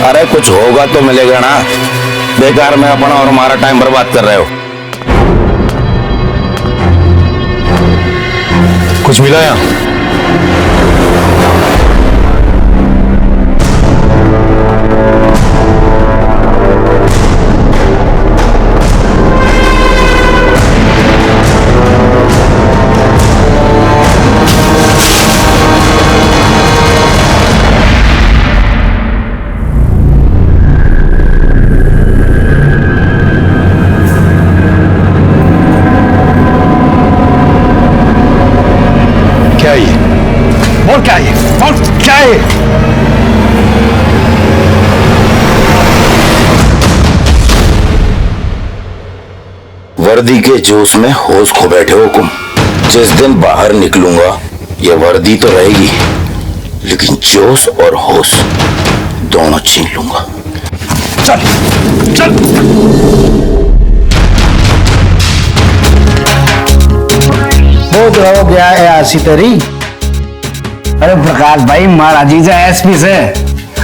अरे कुछ होगा तो मिलेगा ना, बेकार में अपना और हमारा टाइम बर्बाद कर रहे हो। कुछ मिला यहाँ? क्या ये? और क्या ये? और क्या ये? वर्दी के जोश में होश खो बैठे हो तुम। जिस दिन बाहर निकलूंगा ये वर्दी तो रहेगी, लेकिन जोश और होश दोनों छीन लूंगा। चल चल। बहुत हो गया है आशी तेरी। अरे प्रकाश भाई, महाराजी एसपी से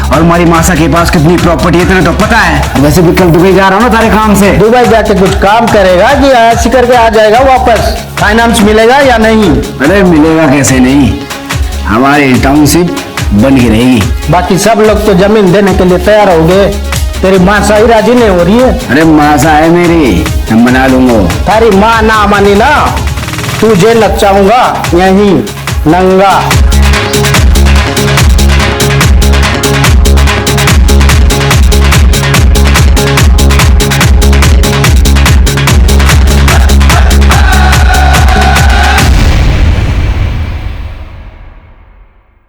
और हमारी मासा के पास कितनी प्रॉपर्टी है तेरे तो पता है। वैसे भी कल दुबई जा रहा हूँ ना तारे काम से। दुबई जाके कुछ काम करेगा कि ऐसी करके आ जाएगा वापस? फाइनेंस मिलेगा या नहीं? अरे मिलेगा कैसे नहीं, हमारी टाउनशिप बन ही रहेगी। बाकी सब लोग तो जमीन देने के लिए तैयार हो गए, तेरी मासा ही राजी नहीं हो रही है। अरे मासा है मेरी, मैं मना लूंगा। तारी माँ ना मानी ना, तू जेल लग जाऊंगा यहीं नंगा।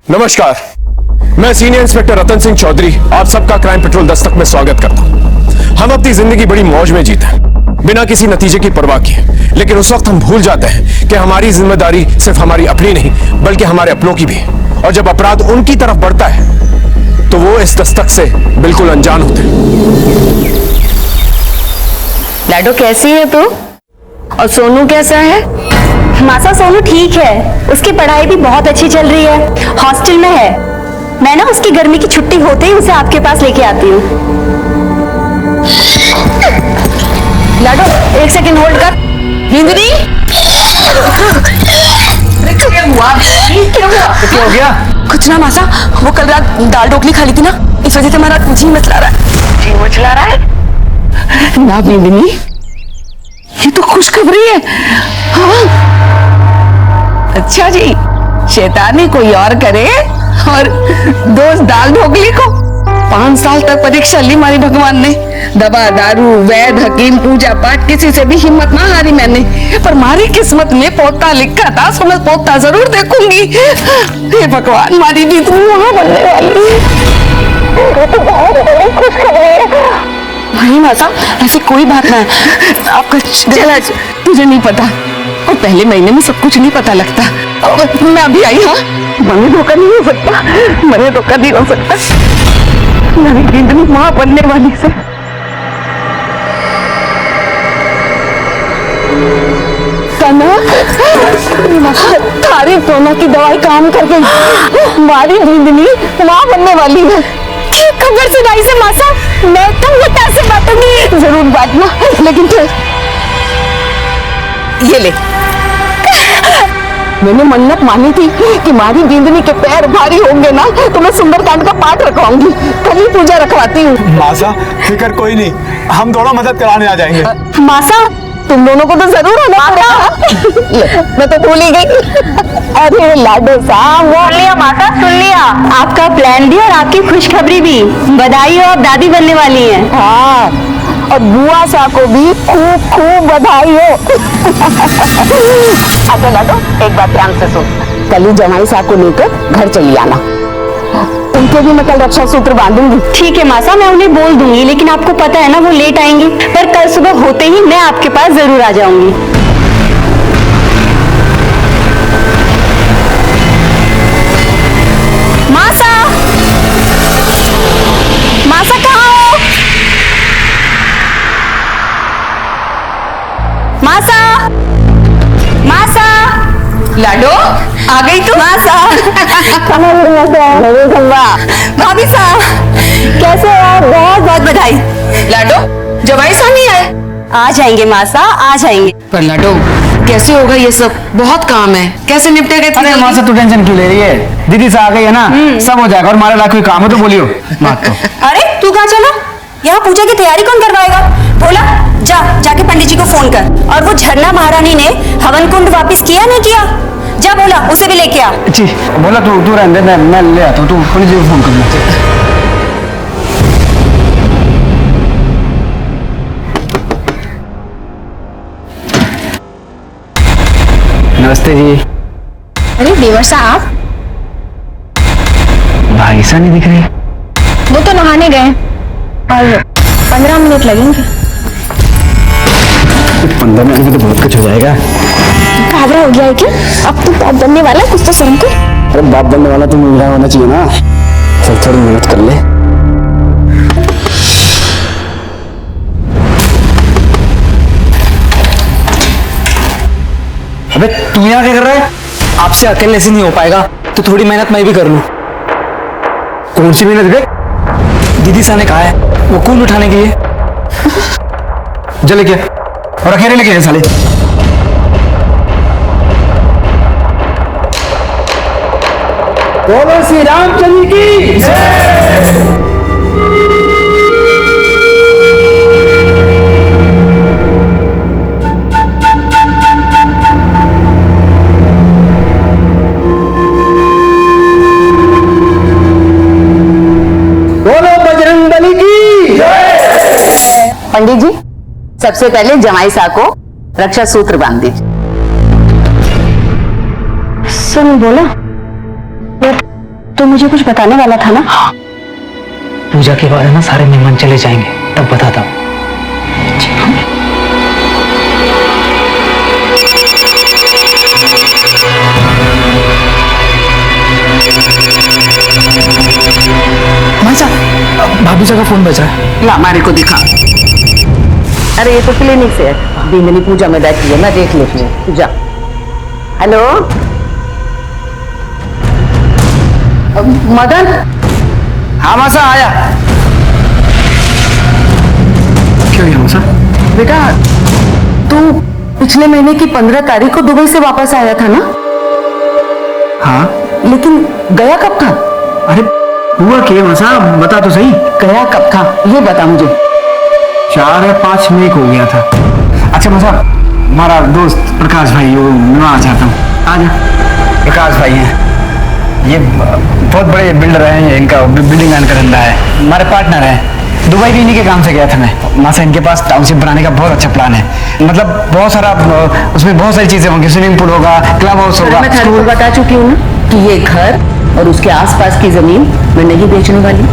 नमस्कार, मैं सीनियर इंस्पेक्टर रतन सिंह चौधरी आप सबका क्राइम पेट्रोल दस्तक में स्वागत करता हूं। हम अपनी जिंदगी बड़ी मौज में जीते हैं, बिना किसी नतीजे की परवाह किए, लेकिन उस वक्त हम भूल जाते हैं कि हमारी जिम्मेदारी सिर्फ हमारी अपनी नहीं बल्कि हमारे अपनों की भी है। और जब अपराध उनकी तरफ बढ़ता है तो वो इस दस्तक से बिल्कुल अनजान होते हैं। लाडो कैसी है तू? और सोनू कैसा है? मासा सोनू ठीक है, उसकी पढ़ाई भी बहुत अच्छी चल रही है, हॉस्टल में है। मैं ना उसकी गर्मी की छुट्टी होते ही उसे आपके पास लेके आती हूँ। लाडो एक सेकंड होल्ड कर। हिंदनी क्या हो गया? कुछ ना मासा, वो कल रात दाल ढोकली खा ली थी ना, इस वजह से हमारा जी मचला रहा है। जी मचला रहा है ना बिंदनी, ये तो खुशखबरी है। हाँ अच्छा जी, शैतानी कोई और करे और दोस्त दाल ढोकली को। 5 साल तक परीक्षा ली हमारी भगवान ने, दवा दारू वैद हकीम पूजा पाठ किसी से भी हिम्मत ना हारी मैंने, पर हमारी किस्मत में पोता लिखा था, सो मैं पोता जरूर देखूंगी। हे भगवान, हमारी भी इतनी वहां बनने वाली है, तो बहुत बड़ी खुशखबरी है। नहीं मासा, ऐसी कोई बात ना है, आपका चला तुझे नहीं पता, और पहले महीने में सब कुछ नहीं पता लगता। मैं अभी आई। हाँ, मने धोखा नहीं हो सकता, मने धोखा नहीं हो सकता। मेरी जिंदगी मां बनने वाली से थारी सोना की दवाई काम कर गई, हमारी जिंदगी मां बनने वाली है। खबर सुनाई से मासा, मैं तो मुद्दा से बांटूंगी। जरूर बांटना, लेकिन फिर ये ले, मैंने मन्नत मानी थी कि हमारी जिंदगी के पैर भारी होंगे ना तो मैं सुंदरकांड का पाठ रखवाऊंगी, कल ही पूजा रखवाती हूँ। मासा फिक्र कोई नहीं, हम दोनों मदद कराने आ जाएंगे। मासा तुम दोनों को तो जरूर होना पड़ेगा। मैं तो भूल ही गई। अरे लाडो साहब, सुन लिया मासा, सुन लिया, आपका प्लान भी और आपकी खुशखबरी भी। बधाई हो, आप दादी बनने वाली हैं। हाँ, और बुआ सा को भी खूब खूब बधाई हो। अच्छा लाडो, एक बात ध्यान से सुन, कल ही जमाई सा को लेकर घर चली आना, उनके भी मैं कल रक्षा सूत्र बांधूंगी। ठीक है मासा, मैं उन्हें बोल दूंगी, लेकिन आपको पता है ना वो लेट आएंगी, पर कल सुबह होते ही मैं आपके पास जरूर आ जाऊंगी। मासा, मासा कहाँ हो? मासा, मासा, लाडो आ गई तू? मासा भाभी साहब कैसे हो आप? बहुत बहुत बधाई। लाडो जवाई साहब नहीं आए? आ जाएंगे मासा, आ जाएंगे। पर लाडो कैसे होगा ये सब? बहुत काम है, कैसे निपटेगा इतनी अरे जल्दी? माँ से तू टेंशन क्यों ले रही है? दीदी से आ गई है ना, सब हो जाएगा। और हमारा लाख कोई काम है तो बोलियो बात तो। अरे तू कहाँ चला? यहाँ पूजा की तैयारी कौन करवाएगा? बोला जाके पंडित जी को फोन कर। और वो झरना महारानी ने हवन कुंड वापस किया नहीं किया? जा बोला उसे भी लेके आ। जी बोला तू रहने दे, मैं ले आता हूँ। तू पंडित जी को फोन कर ले। नमस्ते जी। अरे देवर साहब, भाई सा नहीं दिख रहे। वो तो नहाने गए और 15 मिनट लगेंगे। 15 मिनट में तो बहुत कुछ हो जाएगा। घाबरा हो गया है क्या? अब तो बाप बनने वाला है, कुछ तो सुन के। अरे बाप बनने वाला तो मेरा होना चाहिए ना। चल थोड़ी मेहनत कर ले। अबे तू यहाँ क्या कर रहा है? आपसे अकेले से नहीं हो पाएगा तो थोड़ी मेहनत मैं भी कर लूं। कौन सी मेहनत बे? दीदी सा ने कहा है वो कूल उठाने के लिए। जा लेके और अकेले लेके साले। बोलो श्री रामचंद्र की जय। बोलो बजरंगबली की जय। पंडित जी सबसे पहले जमाई साहब को रक्षा सूत्र बांध दीजिए। सुन बोला तो मुझे कुछ बताने वाला था ना? पूजा के बाद है ना सारे मेहमान चले जाएंगे, तब बताता हूँ। भाभी का फोन बज रहा है। ला हमारे को दिखा। अरे ये तो क्लिनिक से है, बिंदनी पूजा में बैठी है, मैं देख लेती हूँ। पूजा हेलो मदन। हाँ मासा आया। क्यों गया मासा? बेटा तू पिछले महीने की 15 तारीख को दुबई से वापस आया था ना? हाँ लेकिन गया कब था? अरे हुआ क्या मासा, बता तो सही। गया कब था ये बता मुझे। 4 या 5 मई को हो गया था। अच्छा मासा, हमारा दोस्त प्रकाश भाई वो मैं आ चाहता हूँ। आ जा। प्रकाश भाई हैं ये बहुत बड़े बिल्डर हैं, इनका बिल्डिंग लाइन का धंधा है, हमारे पार्टनर हैं। दुबई भी इन्हीं के काम से गया था मैं। मासा इनके पास टाउनशिप बनाने का बहुत अच्छा प्लान है। मतलब बहुत सारा उसमें बहुत सारी चीजें होंगी, स्विमिंग पूल होगा, क्लब हाउस होगा। मैं थाने को बता चुकी हूँ ना कि ये घर और उसके आसपास की जमीन मैं नहीं बेचने वाली।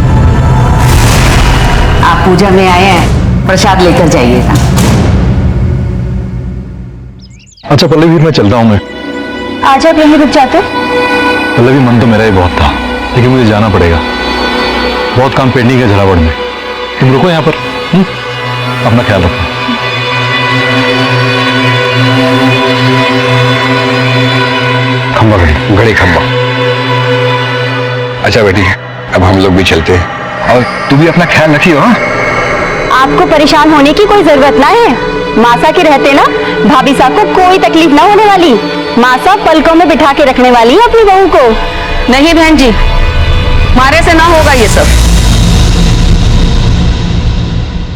आप पूजा में आए हैं, प्रसाद लेकर जाइएगा। अच्छा पल्लवी मैं चल रहा हूँ। मैं आज आप यहीं रुक जाते? पल्लवी मन तो मेरा ही बहुत था, लेकिन मुझे जाना पड़ेगा। बहुत काम पेंडिंग है झलावड़ में। तुम रुको यहाँ पर। अपना ख्याल रखो। खंबा घड़ी खंबा। अच्छा बेटी अब हम लोग भी चलते हैं, और तू भी अपना ख्याल रखियो। हाँ आपको परेशान होने की कोई जरूरत ना है। मासा के रहते ना भाभी साहब को कोई तकलीफ ना होने वाली। मासा पलकों में बिठा के रखने वाली है अपनी बहू को। नहीं बहन जी, हमारे से ना होगा ये सब।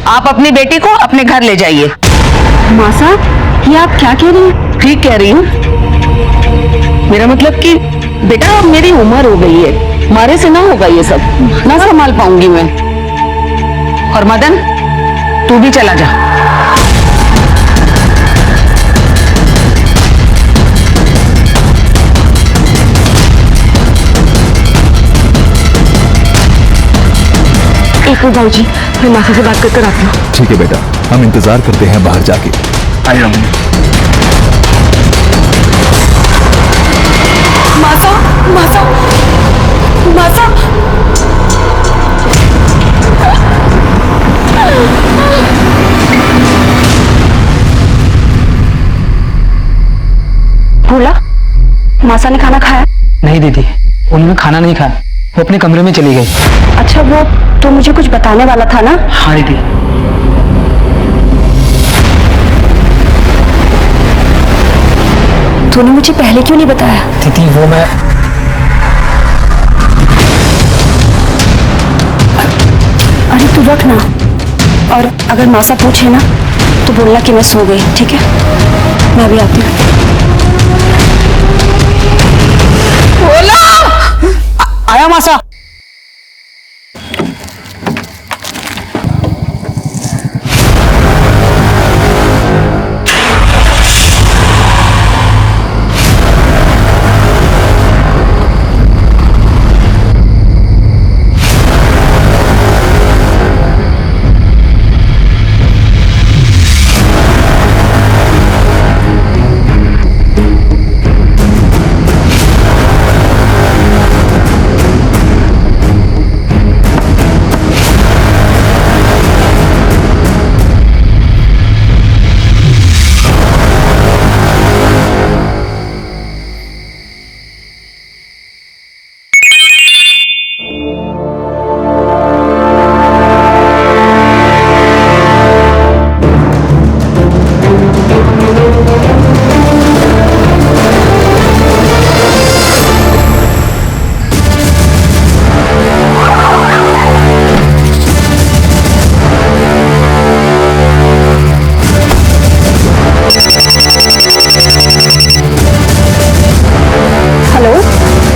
आप अपनी बेटी को अपने घर ले जाइए। मासा ये आप क्या कह रही हैं? ठीक कह रही हूँ। मेरा मतलब कि बेटा अब मेरी उम्र हो गई है, हमारे से ना होगा ये सब, ना संभाल पाऊंगी मैं। और मदन तू भी चला जा। एक मिनट भाऊ जी, मैं मासा से बात करके आती हूँ। ठीक है बेटा, हम इंतजार करते हैं बाहर जाके। आइए मासा मासा मासा बोला मासा ने खाना खाया? नहीं दीदी, उन्होंने खाना नहीं खाया, वो अपने कमरे में चली गई। अच्छा, वो तो मुझे कुछ बताने वाला था ना? हाँ दीदी। तूने मुझे पहले क्यों नहीं बताया? दीदी वो मैं अरे तू रख ना, और अगर मासा पूछे ना तो बोलना कि मैं सो गई, ठीक है? मैं भी आती हूँ। आया मासा।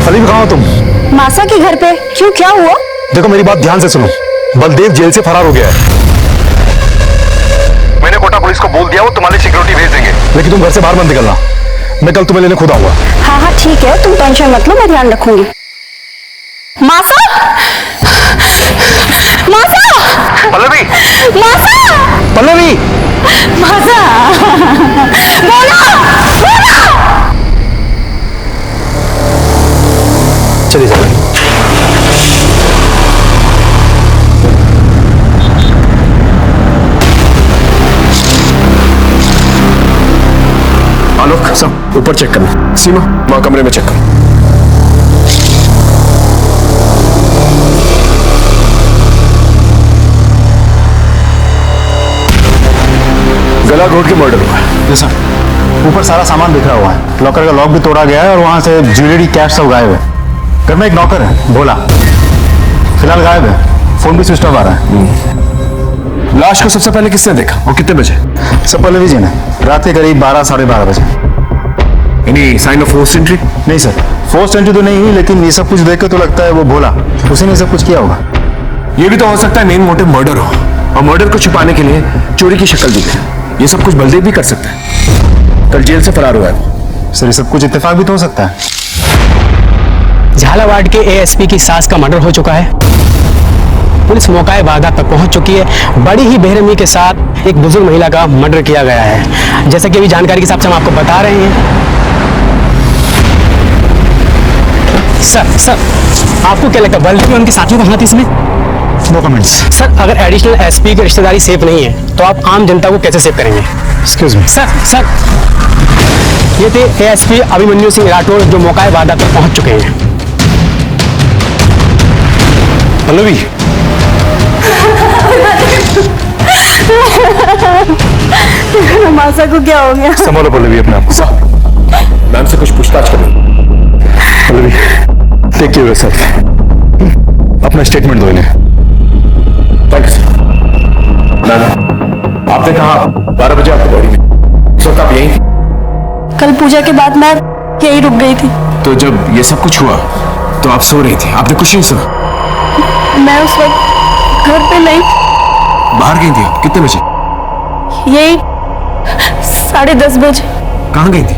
अली कहाँ हो तुम? मासा के घर पे। क्यों, क्या हुआ? देखो मेरी बात ध्यान से सुनो, बलदेव जेल से फरार हो गया है। मैंने कोटा पुलिस को बोल दिया, वो तुम्हारी सिक्योरिटी भेज देंगे, लेकिन तुम घर से बाहर मत निकलना। मैं कल तुम्हें लेने खुद आऊंगा। हाँ हाँ ठीक है, तुम टेंशन मत लो, मैं ध्यान रखूंगी। मासा! मासा! पल्लवी! मासा! पल्लवी! मासा! बोला! बोला! चलिए जाइए। आलोक, सब ऊपर चेक करना। सीमा, वहां कमरे में चेक कर। गला घोट के मर्डर हुआ है। सर, ऊपर सारा सामान बिखरा हुआ है, लॉकर का लॉक भी तोड़ा गया है और वहां से ज्वेलरी कैश सब गायब है। घर में एक नौकर है भोला, फिलहाल गायब है, फोन भी स्विच ऑफ आ रहा है। लाश को सबसे पहले किसने देखा और कितने बजे? सब पल्लवी जी ने, रात के करीब 12 साढ़े 12 बजे। Any sign off force entry? नहीं सर, फोर्स एंट्री तो नहीं हुई, लेकिन ये सब कुछ देख कर तो लगता है वो भोला, उसी ने सब कुछ किया होगा। ये भी तो हो सकता है मेन मोटिव मर्डर हो, और मर्डर को छुपाने के लिए चोरी की शक्ल दी गई। ये सब कुछ बलदेव भी कर सकता है, कल जेल से फरार हुआ है वो। सर, ये सब कुछ इत्तेफाक भी तो हो सकता है। झालावाड़ के एएसपी की सास का मर्डर हो चुका है। पुलिस मौके वारदात पर पहुंच चुकी है। बड़ी ही बेरहमी के साथ एक बुजुर्ग महिला का मर्डर किया गया है, जैसा कि अभी जानकारी के हिसाब से हम आपको बता रहे हैं। सर आपको क्या लगता है बलदेव और उनके साथियों का हाथ इसमें? No comments. सर, अगर एडिशनल एसपी की रिश्तेदारी सेफ नहीं है तो आप आम जनता को कैसे सेव करेंगे? Excuse me. सर ये थे एएसपी अभिमन्यु सिंह राठौर, जो मौके वारदात पर पहुंच चुके हैं। पल्लवी, मासा को क्या हो गया? संभालो पल्लवी अपने आप को। मैम से कुछ पूछताछ करो। पल्लवी, टेक केयर योरसेल्फ, अपना स्टेटमेंट दो इन्हें। Thank you sir. मैम, आपने कहा 12 बजे आपकी बॉडी में, इस वक्त आप यहीं थी? कल पूजा के बाद मैं यहीं रुक गई थी। तो जब ये सब कुछ हुआ तो आप सो रही थी, आपने कुछ नहीं सुना? मैं उस वक्त घर पे नहीं। बाहर गई थी आप? कितने बजे? यही 10:30 बजे। कहाँ गई थी?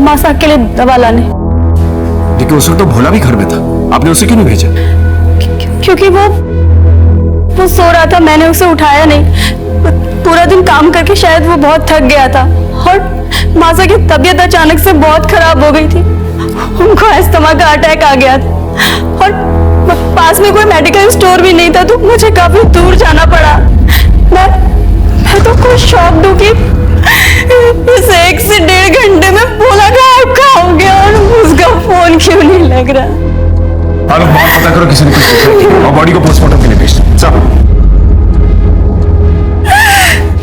मासा के लिए दवा लाने। लेकिन उस वक्त तो भोला भी घर में था, आपने उसे क्यों नहीं भेजा? क्योंकि वो सो रहा था, मैंने उसे उठाया नहीं। पूरा दिन काम करके शायद वो बहुत थक गया था, और मासा की तबीयत अचानक से बहुत खराब हो गई थी। उनको अस्थमा का अटैक आ गया था, और पास में कोई मेडिकल स्टोर भी नहीं था, तो मुझे काफी दूर जाना पड़ा। मैं तो खुद शॉक दूं कि इस 1 से 1.5 घंटे में करो किसी ने कुछ देखा है और बॉडी को पोस्टमार्टम के लिए भेज दो। साहब,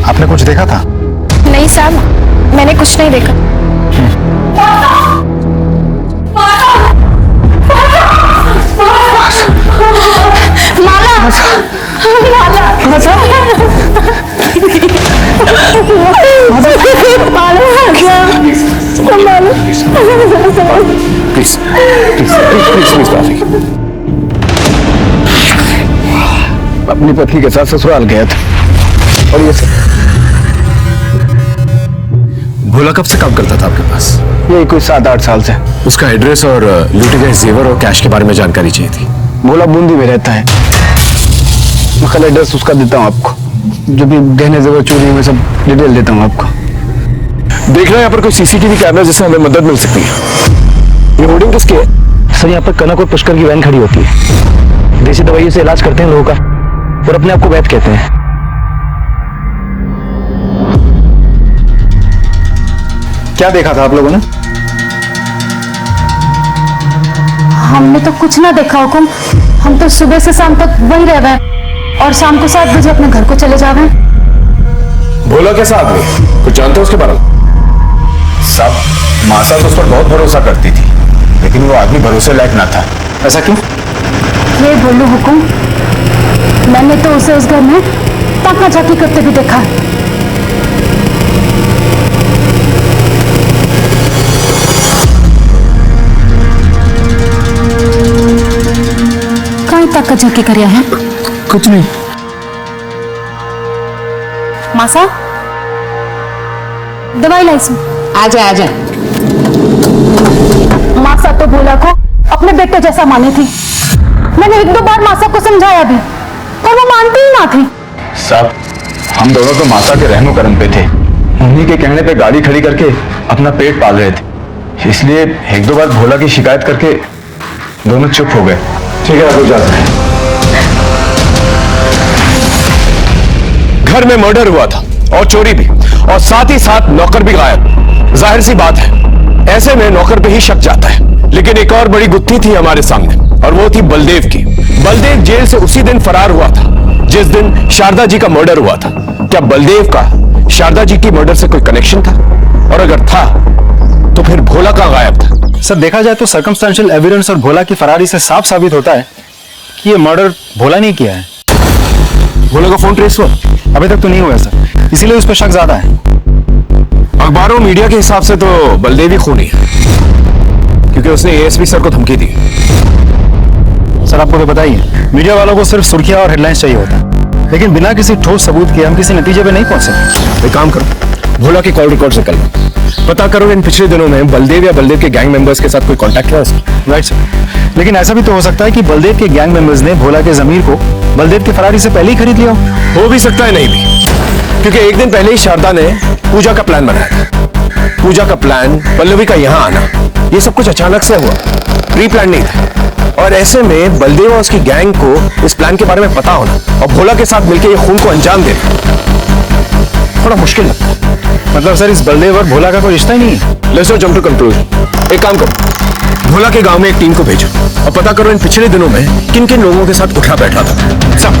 आपने कुछ देखा था? नहीं साहब, मैंने कुछ नहीं देखा। माला, प्लीज प्लीज प्लीज प्लीज माफी। अपनी पत्नी के साथ ससुराल गया था और ये सब। भोला कब से काम करता था आपके पास? ये कोई 7-8 साल से। उसका एड्रेस और लूटे गए जेवर और कैश के बारे में जानकारी चाहिए थी। भोला बूंदी में रहता है। मैं कल एड्रेस उसका देता हूँ आपको, जो भी गहने जेवर चोरी हुए सब डिटेल देता हूँ आपको। देख रहे हैं यहाँ पर कोई सीसीटीवी कैमरा जिससे हमें मदद मिल सकती है। ये होर्डिंग किसकी है? सर, यहाँ पर कनक और पुष्कर की वैन खड़ी होती है। देसी दवाइयों से इलाज करते हैं लोगों का और अपने आप को वैद्य कहते हैं। क्या देखा था आप लोगों ने? हमने तो कुछ ना देखा हुकुम। हम तो सुबह से शाम तक वहीं रह गए और शाम को 7 बजे अपने घर को चले जावे। भोला कैसा आदमी? कुछ जानते हो उसके बारे में? साहब, मासा तो उस पर बहुत भरोसा करती थी, लेकिन वो आदमी भरोसे लायक ना था। ऐसा क्यों? ये बोलूं हुकुम, मैंने तो उसे उस घर में ताका झाकी करते भी देखा। कहीं ताका झाकी करिया है? कुछ नहीं। मासा, दवाई लाई सू। आजा आजा। मासा तो भोला को अपने बेटे जैसा मानी थी। मैंने 1-2 बार मासा को समझाया भी, पर वो मानती ही ना थी। साहब, हम दोनों तो मासा के रहनो करम पे थे। उन्हीं के कहने पे गाड़ी खड़ी करके अपना पेट पाल रहे थे, इसलिए 1-2 बार भोला की शिकायत करके दोनों चुप हो गए। ठीक है, आप लोग जाते हैं। घर में मर्डर हुआ था और चोरी भी, और साथ ही साथ नौकर भी गायब। जाहिर सी बात है, ऐसे में नौकर पे ही शक जाता है। लेकिन एक और बड़ी गुत्थी थी हमारे सामने, और वो थी बलदेव की। बलदेव जेल से उसी दिन फरार हुआ था जिस दिन शारदा जी का मर्डर हुआ था। क्या बलदेव का शारदा जी की मर्डर से कोई कनेक्शन था? और अगर था तो फिर भोला कहां गायब था? सर, देखा जाए तो सर्कमस्टेंशियल एविडेंस और भोला की फरारी से साफ साबित होता है कि ये मर्डर भोला नहीं किया है। भोला का फोन ट्रेस हुआ? अभी तक तो नहीं हुआ सर, इसीलिए उस पर शक ज्यादा है। अखबारों मीडिया के हिसाब से तो बलदेव ही खूनी है, क्योंकि उसने एएसपी सर को धमकी दी। सर, आपको तो पता ही है, मीडिया वालों को सिर्फ सुर्खियां और हेडलाइंस चाहिए होता है, लेकिन बिना किसी ठोस सबूत के हम किसी नतीजे पे नहीं पहुंच सकते। एक काम करो, भोला की कॉल रिकॉर्ड से कल पता करो इन पिछले दिनों में बलदेव या बलदेव के गैंग मेंबर्स के साथ कोई कांटेक्ट है उसका। राइट सर, लेकिन ऐसा भी तो हो सकता है कि बलदेव के गैंग मेंबर्स ने भोला के जमीर को बलदेव की फरारी से पहले ही खरीद लिया हो भी सकता है, नहीं भी, क्योंकि एक दिन पहले ही शारदा ने पूजा का प्लान बनाया था। पूजा का प्लान, पल्लवी का यहाँ आना, ये सब कुछ अचानक से हुआ, प्री प्लान नहीं था। और ऐसे में बलदेव और उसकी गैंग को इस प्लान के बारे में पता होना और भोला के साथ मिलकर ये खून को अंजाम देना थोड़ा मुश्किल लगता है। मतलब सर, इस बलदेव और भोला का कोई रिश्ता ही नहीं है। Let's jump to conclusion. एक काम करो, भोला के गांव में एक टीम को भेजो और पता करो इन पिछले दिनों में किन किन लोगों के साथ उठा बैठा था। सब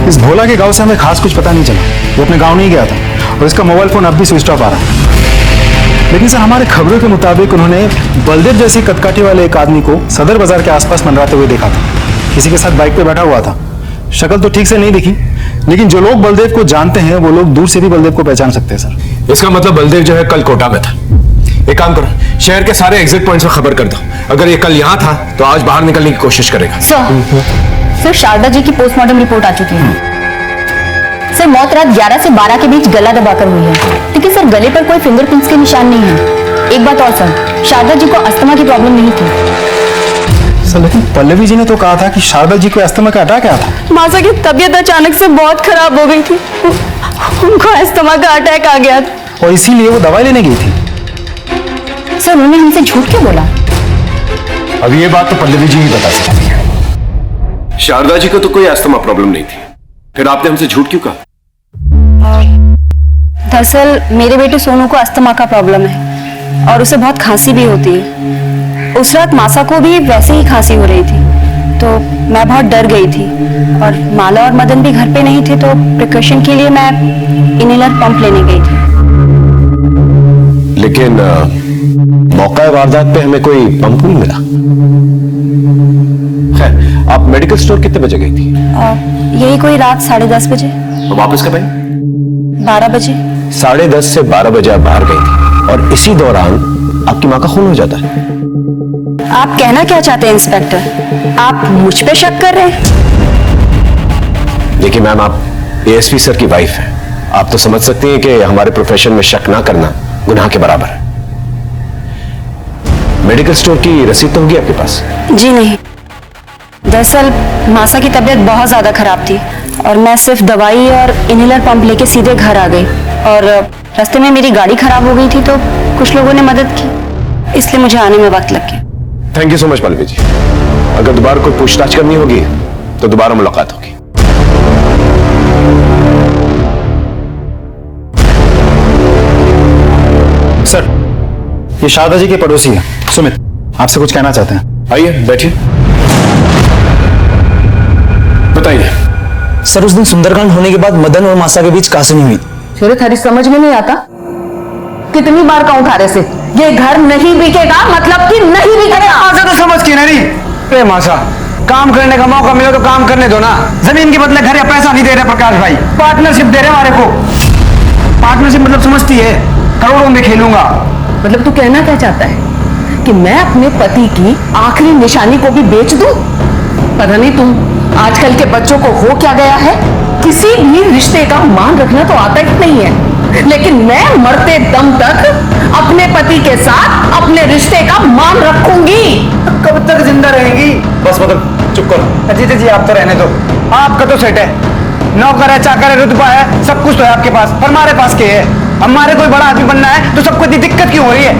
इस भोला के गांव से हमें खास कुछ पता नहीं चला। वो अपने गांव नहीं गया था और इसका मोबाइल फोन अब भी स्विच ऑफ आ रहा है। लेकिन सर, हमारे खबरों के मुताबिक उन्होंने बलदेव जैसी कदकाठी वाले एक आदमी को सदर बाजार के आसपास मंडराते हुए देखा था। किसी के साथ बाइक पे बैठा हुआ था। शक्ल तो ठीक से नहीं दिखी, लेकिन जो लोग बलदेव को जानते हैं वो लोग दूर से भी बलदेव को पहचान सकते हैं सर। इसका मतलब बलदेव जो है कल कोटा में था। एक काम करो, शहर के सारे एग्जिट पॉइंट्स पर खबर कर दो। अगर ये कल यहाँ था तो आज बाहर निकलने की कोशिश करेगा। सर, शारदा जी की पोस्टमार्टम रिपोर्ट आ चुकी है। सर, मौत रात 11 से 12 के बीच गला दबाकर हुई है, लेकिन सर गले पर कोई फिंगरप्रिंट्स के निशान नहीं है। एक बात और सर, शारदा जी को अस्थमा की प्रॉब्लम नहीं थी। सर, लेकिन पल्लवी जी ने तो कहा था कि शारदा जी को अस्थमा का अटैक आया था। मासा की तबीयत अचानक से बहुत खराब हो गई थी उनको अस्थमा का अटैक आ गया। और इसीलिए वो दवाई लेने गई थी। सर उन्होंने हमसे झूठ क्यों बोला? अब ये बात तो पल्लवी जी ही बता सकती है। शारदा जी को तो कोई अस्थमा प्रॉब्लम नहीं थी, फिर आपने हमसे झूठ क्यों कहा? दरअसल मेरे बेटे सोनू को अस्थमा का प्रॉब्लम है और उसे बहुत खांसी भी होती है। उस रात मासा को भी वैसे ही खांसी हो रही थी, तो मैं बहुत डर गई थी और माला और मदन भी घर पे नहीं थे, तो प्रिकॉशन के लिए मैं इनहेलर पंप लेने गई थी। लेकिन मौका वारदात पे हमें कोई पंप नहीं मिला। खैर, आप मेडिकल स्टोर कितने बजे गई थी? यही कोई रात 10:30 बजे। और वापस कब आई? 12 बजे। 10:30 से 12 बजे आप बाहर गई थी और इसी दौरान आपकी माँ का खून हो जाता है। आप कहना क्या चाहते हैं इंस्पेक्टर? आप मुझ पे शक कर रहे हैं? देखिए मैम, आप एएसपी सर की वाइफ हैं, आप तो समझ सकती हैं कि हमारे प्रोफेशन में शक ना करना गुनाह के बराबर है। मेडिकल स्टोर की रसीद तो होगी आपके पास? जी नहीं, दरअसल मासा की तबीयत बहुत ज्यादा खराब थी और मैं सिर्फ दवाई और इनहेलर पंप लेके सीधे घर आ गई और रास्ते में मेरी गाड़ी खराब हो गई थी, तो कुछ लोगों ने मदद की, इसलिए मुझे आने में वक्त लग गया। Thank you so much Pallavi ji. अगर दोबारा कोई पूछताछ करनी होगी तो दोबारा मुलाकात होगी। सर, ये शारदा जी के पड़ोसी है सुमित, आपसे कुछ कहना चाहते हैं। आइए बैठिए, बताइए। सर उस दिन सुंदरकांड होने के बाद मदन और मासा के बीच कासनी हुई। फिर थारी समझ में नहीं आता? कितनी बार कहूं थारे से ये घर नहीं बिकेगा, मतलब कि नहीं बिकेगा। मासा तो समझ की नहीं। अरे मासा, काम करने का मौका मिले तो काम करने दो ना। जमीन के बदले घर या पैसा नहीं दे रहे प्रकाश भाई, पार्टनरशिप दे रहे हमारे को। पार्टनरशिप मतलब समझती है, करोड़ों में खेलूंगा। मतलब तू कहना क्या चाहता है कि मैं अपने पति की आखिरी निशानी को भी बेच दूं? पता नहीं तुम आजकल के बच्चों को हो क्या गया है, किसी भी रिश्ते का मान रखना तो आता ही नहीं है, लेकिन मैं मरते दम तक अपने पति के साथ अपने रिश्ते का मान रखूंगी। कब तक जिंदा रहेंगी? बस मतलब चुप करो। जीते जी आप तो रहने दो, आपका तो सेट है, नौकर है, चाकर है, रुतबा है, सब कुछ तो है आपके पास, पर हमारे पास क्या है? हमारे कोई बड़ा आदमी बनना है तो सबको इतनी दिक्कत क्यों हो रही है?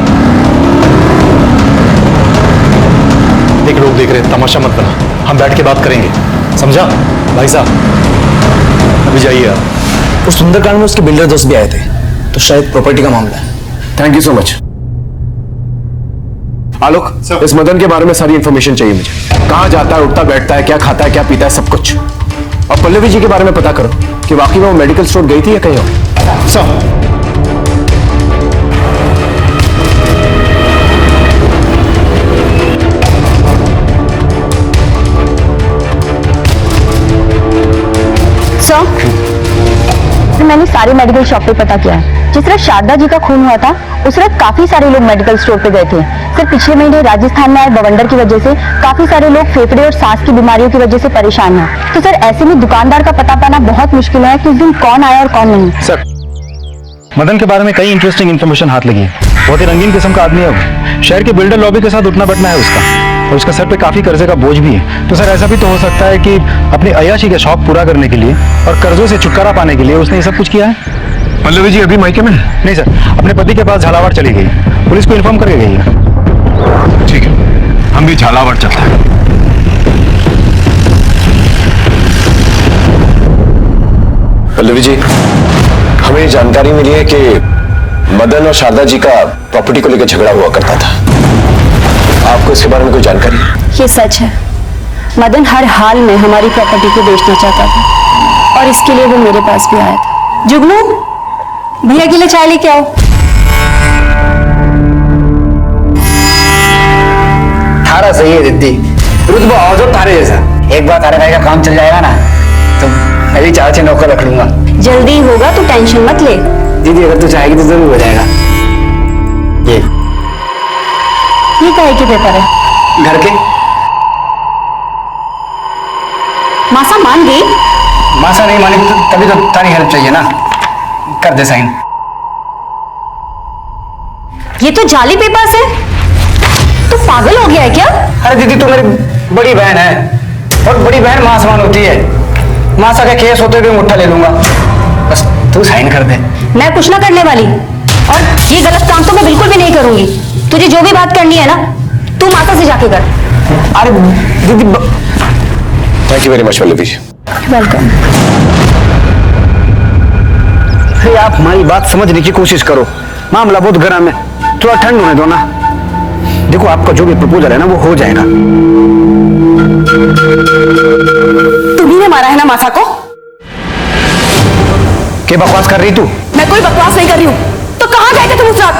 एक लोग देख रहे, तमाशा मत बना, हम बैठ के बात करेंगे, समझा? भाई साहब अभी जाइए आप। उस सुंदरकांड में उसके बिल्डर दोस्त भी आए थे, तो शायद प्रॉपर्टी का मामला है। Thank you so much. Alok, इस मदन के बारे में सारी इंफॉर्मेशन चाहिए मुझे। कहाँ जाता है, उठता बैठता है, क्या खाता है, क्या पीता है, सब कुछ। और पल्लवी जी के बारे में पता करो कि वाकई में वो मेडिकल स्टोर गई थी या कहीं और। सब मैंने सारी मेडिकल शॉप पे पता किया है। जिस रात शारदा जी का खून हुआ था उस रात काफी सारे लोग मेडिकल स्टोर पे गए थे। सिर्फ पिछले महीने राजस्थान में आए बवंडर की वजह से काफी सारे लोग फेफड़े और सांस की बीमारियों की वजह से परेशान हैं। तो सर ऐसे में दुकानदार का पता पाना बहुत मुश्किल है कि उस दिन कौन आया और कौन नहीं। सर, मदन के बारे में कई इंटरेस्टिंग इन्फॉर्मेशन हाथ लगी है। बहुत ही रंगीन किस्म का आदमी है वो। शहर के बिल्डर लॉबी के साथ उठना बैठना है उसका, और उसका सर पे काफी कर्जे का बोझ भी है। तो सर ऐसा भी तो हो सकता है कि अपनी अय्याशी के शौक पूरा करने के लिए और कर्जों से छुटकारा पाने के लिए उसने ये सब कुछ किया है। पल्लवी जी अभी मायके में? नहीं सर, अपने पति के पास झालावाड़ चली गई, पुलिस को इन्फॉर्म करके गई है। ठीक है, हम भी झालावाड़ चलते हैं। पल्लवी जी, हमें जानकारी मिली है कि मदन और शारदा जी का प्रॉपर्टी को लेकर झगड़ा हुआ करता था। आपको इसके बारे में कोई जानकारी है? ये सच है, मदन हर हाल में हमारी प्रॉपर्टी को बेचना चाहता था और इसके लिए वो मेरे पास भी आया था। जुगनू, भैया के लिए चाय लेके आओ। थारा सही है दीदी, रुतबा आओ जो तारे जैसा। एक बार तारे भाई का काम चल जाएगा ना तो मैं भी 4-6 नौकर रख लूंगा। जल्दी होगा तो टेंशन मत ले। दीदी अगर तू चाहेगी तो जरूर हो जाएगा। ये काहे के पेपर है? घर के। मासा मान गई? मासा नहीं मानी तो तभी तो तारी हेल्प चाहिए ना, कर दे साइन। ये तो जाली पेपर्स है। तू पागल हो गया है क्या? अरे दीदी तू मेरी बड़ी बहन है और बड़ी बहन मां समान होती है। मासा के केस होते हुए मुट्ठा ले लूंगा, बस तू साइन कर दे। मैं कुछ ना करने वाली, और ये गलत काम तो मैं बिल्कुल भी नहीं करूंगी। तुझे जो भी बात करनी है ना, तू माता से जाके कर। अरे दीदी thank you very much Pallavi ji. Welcome. आप हमारी बात समझने की कोशिश करो, मामला बहुत गर्म है, थोड़ा ठंड होने दो ना। देखो आपका जो भी प्रपोजल है ना वो हो जाएगा। तुम्ही ने मारा है ना मासा को? क्या बकवास कर रही तू? मैं कोई बकवास नहीं कर रही हूँ। तो कहाँ गए थे तुम उस रात?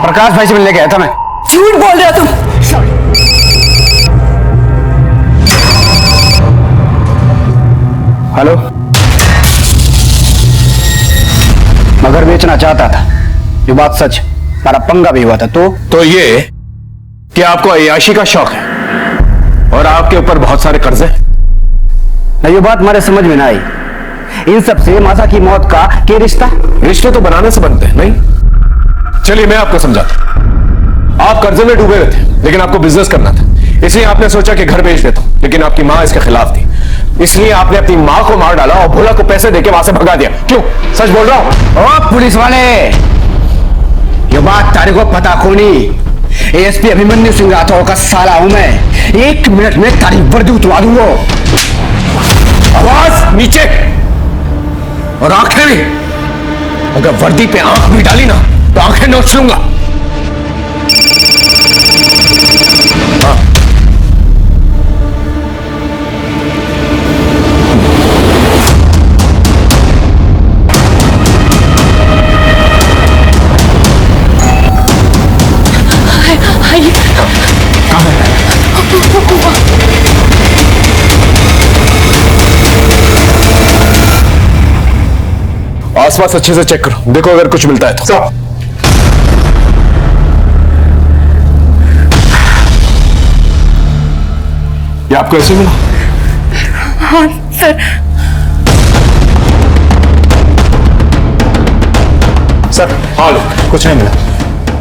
प्रकाश भाई से मिलने गया था मैं। झूठ बोल रहे हो तुम। हेलो, मगर बेचना चाहता था, ये बात सच, हमारा पंगा भी हुआ था। तो ये कि आपको अय्याशी का शौक है और आपके ऊपर बहुत सारे कर्जे हैं। नहीं, ये बात हमारे समझ में ना आई। इन सब से मासा की मौत का क्या रिश्ता? रिश्ते तो बनाने से बनते हैं, नहीं? चलिए मैं आपको समझाता हूं। आप कर्जे में डूबे हुए थे, लेकिन आपको बिजनेस करना था, इसलिए आपने सोचा कि घर बेच देता हूं, लेकिन आपकी मां इसके खिलाफ थी, इसलिए आपने अपनी मां को मार डाला और भोला को पैसे देके वहां से भगा दिया। क्यों? सच बोल रहा हूं। ओ पुलिस वाले, ये बात तारे को पता को नहीं। एएसपी अभिमन्यु सिंह राठौर का साला हूं मैं। 1 मिनट में तारी वर्दी उतरवा दूंगा। आवाज नीचे और आंखें भी। अगर वर्दी पे आंख भी डाली ना तो आंखें नोच लूंगा। हाँ। आसपास अच्छे से चेक करो, देखो अगर कुछ मिलता है तो। ये आपको ऐसे मिला? हाँ सर। सर हाँ लो, कुछ नहीं मिला।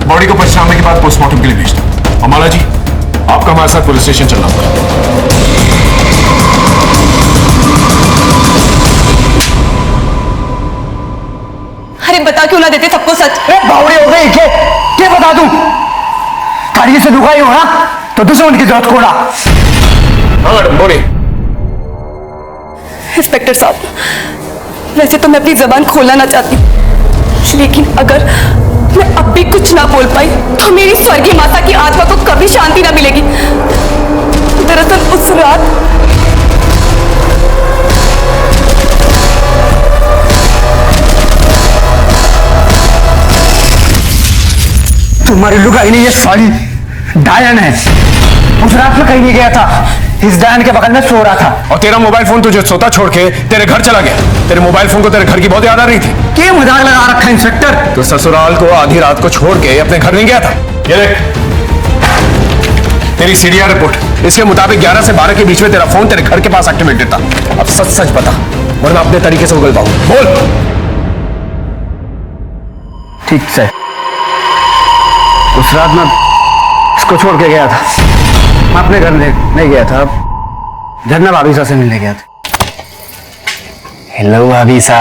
बॉडी को पहचानने के बाद पोस्टमार्टम के लिए भेज दो। अमाला जी, आपका हमारे साथ पुलिस स्टेशन चलना पड़ा। अरे बता क्यों ना देते सबको सच? बावड़े हो गई क्या बता दूं? गाड़ी से दुखाई हो ना तो दुश्मन की जरूरत कोड़ा। हाँ मैडम बोलिए। इंस्पेक्टर साहब, वैसे तो मैं अपनी जबान खोलना ना चाहती, लेकिन अगर मैं अब भी कुछ ना बोल पाई तो मेरी स्वर्गीय माता की आत्मा को कभी शांति ना मिलेगी। दरअसल उस रात तुम्हारी लुगाई नहीं, ये साली डायन है। उस रात में कहीं नहीं गया था, इस डायन के बगल में सो रहा था। और तेरा मोबाइल फोन तुझे सोता छोड़ के तेरे घर चला गया। तेरे मोबाइल फोन को तेरे घर की बहुत याद आ रही थी। क्या मजाक लगा रखा है इंस्पेक्टर? तो ससुराल को आधी रात को छोड़ के अपने घर नहीं गया था। ये देख तेरी सीडीआर रिपोर्ट, इसके मुताबिक 11 से 12 के बीच में तेरा फोन तेरे घर के पास एक्टिवेटेड था। अब सच सच बता, वरना अपने तरीके से उगल पाऊं। बोल। ठीक से उस रात में इसको छोड़ के गया था, मैं अपने घर नहीं गया था, झरना भाभी सा से मिलने गया था। हेलो भाभी सा,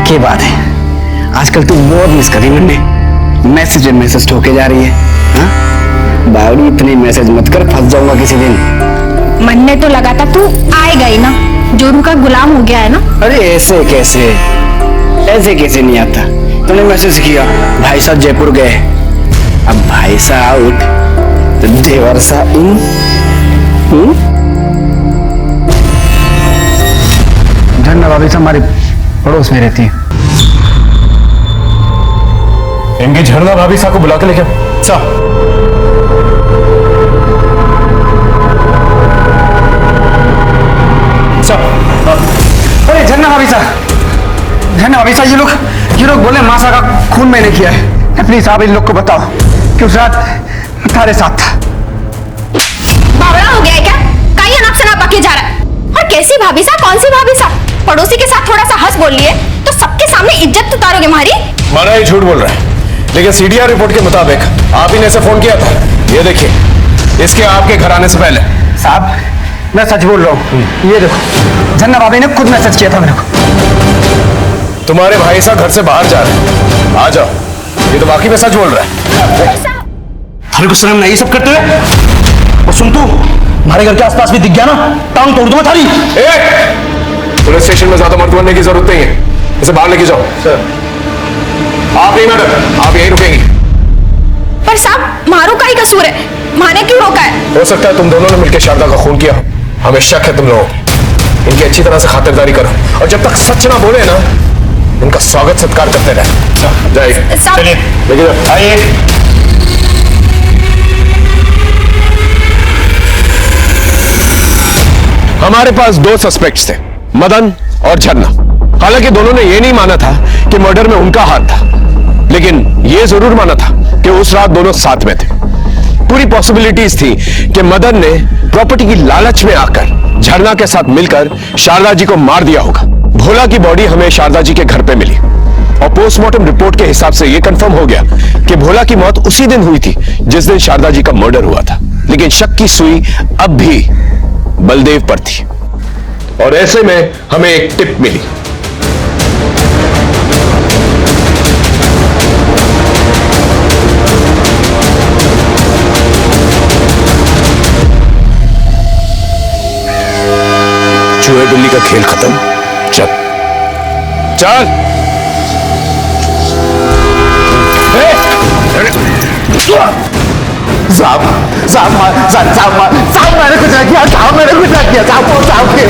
क्या बात है? आजकल तू बहुत मिस कर रही मुन्ने, मैसेज ठोके जा रही है। हाँ बावड़ी, इतनी मैसेज मत कर, फंस जाऊंगा किसी दिन। मन में तो लगा था तू आएगा ही ना, जोरू का गुलाम हो गया है ना। अरे ऐसे कैसे नहीं आता? तूने मैसेज किया भाई साहब जयपुर गए, अब भाई साहब आउट तो देवर सा इन। झरना भाभी से हमारे पड़ोस में रहती है। इनकी झरना भाभी साहब को बुला के लेके सा। अरे झरना भाभी साहब, ये लोग ये लोग बोले मासा का खून मैंने किया है। प्लीज आप इन लोग को बताओ कि उस रात तुम्हारे साथ था। बावड़ा हो गया है क्या? कहीं अनाप शनाप बके जा रहा है। और कैसी भाभी साहब, कौन सी भाभी साहब? पड़ोसी के साथ थोड़ा सा हंस बोल लिए तो सबके सामने इज्जत उतारोगे हमारी? माना ही झूठ बोल रहा है, लेकिन सीडीआर रिपोर्ट के मुताबिक आप ही ने इसे फोन किया था। ये देखिए, इसके आपके घर आने से पहले। साहब मैं सच बोल रहा हूँ, ये देखो जन्ना भाभी ने खुद मैसेज किया था मेरे को। तुम्हारे भाई साहब घर से बाहर जा रहे हैं, आ जाओ। ये तो वाकई में सच बोल रहा है। थारे को शर्म नहीं ये सब करते हुए? और सुन तू, हमारे घर के आसपास भी दिख गया ना, टांग तोड़ दूंगा थारी। पुलिस स्टेशन में ज्यादा मर्द बनने की जरूरत नहीं है, इसे बाहर लेके जाओ। सर आप नहीं मैडम, आप यहीं रुकेंगी। पर साहब मारू का ही कसूर है, माने क्यों रोका है? हो सकता है तुम दोनों ने मिलकर शारदा का खून किया। हमें शक है तुम लोगों को। इनकी अच्छी तरह से खातिरदारी करो, और जब तक सच ना बोले ना, इनका स्वागत सत्कार करते रहे। जाइए, चलिए लेके जाओ। आइए। हमारे पास दो सस्पेक्ट्स थे, मदन और झरना। हालांकि दोनों ने यह नहीं माना था कि मर्डर में उनका हाथ था, लेकिन यह जरूर माना था कि उस रात दोनों साथ में थे। पूरी पॉसिबिलिटीज थी कि मदन ने प्रॉपर्टी की लालच में आकर झरना के साथ मिलकर शारदा जी को मार दिया होगा। भोला की बॉडी हमें शारदा जी के घर पे मिली, और पोस्टमार्टम रिपोर्ट के हिसाब से यह कंफर्म हो गया कि भोला की मौत उसी दिन हुई थी जिस दिन शारदा जी का मर्डर हुआ था। लेकिन शक की सुई अब भी बलदेव पर थी, और ऐसे में हमें एक टिप मिली। चूहे बिल्ली का खेल खत्म। चल चल। साहब मैंने कुछ नहीं किया, साहब मैंने कुछ नहीं किया, साहब के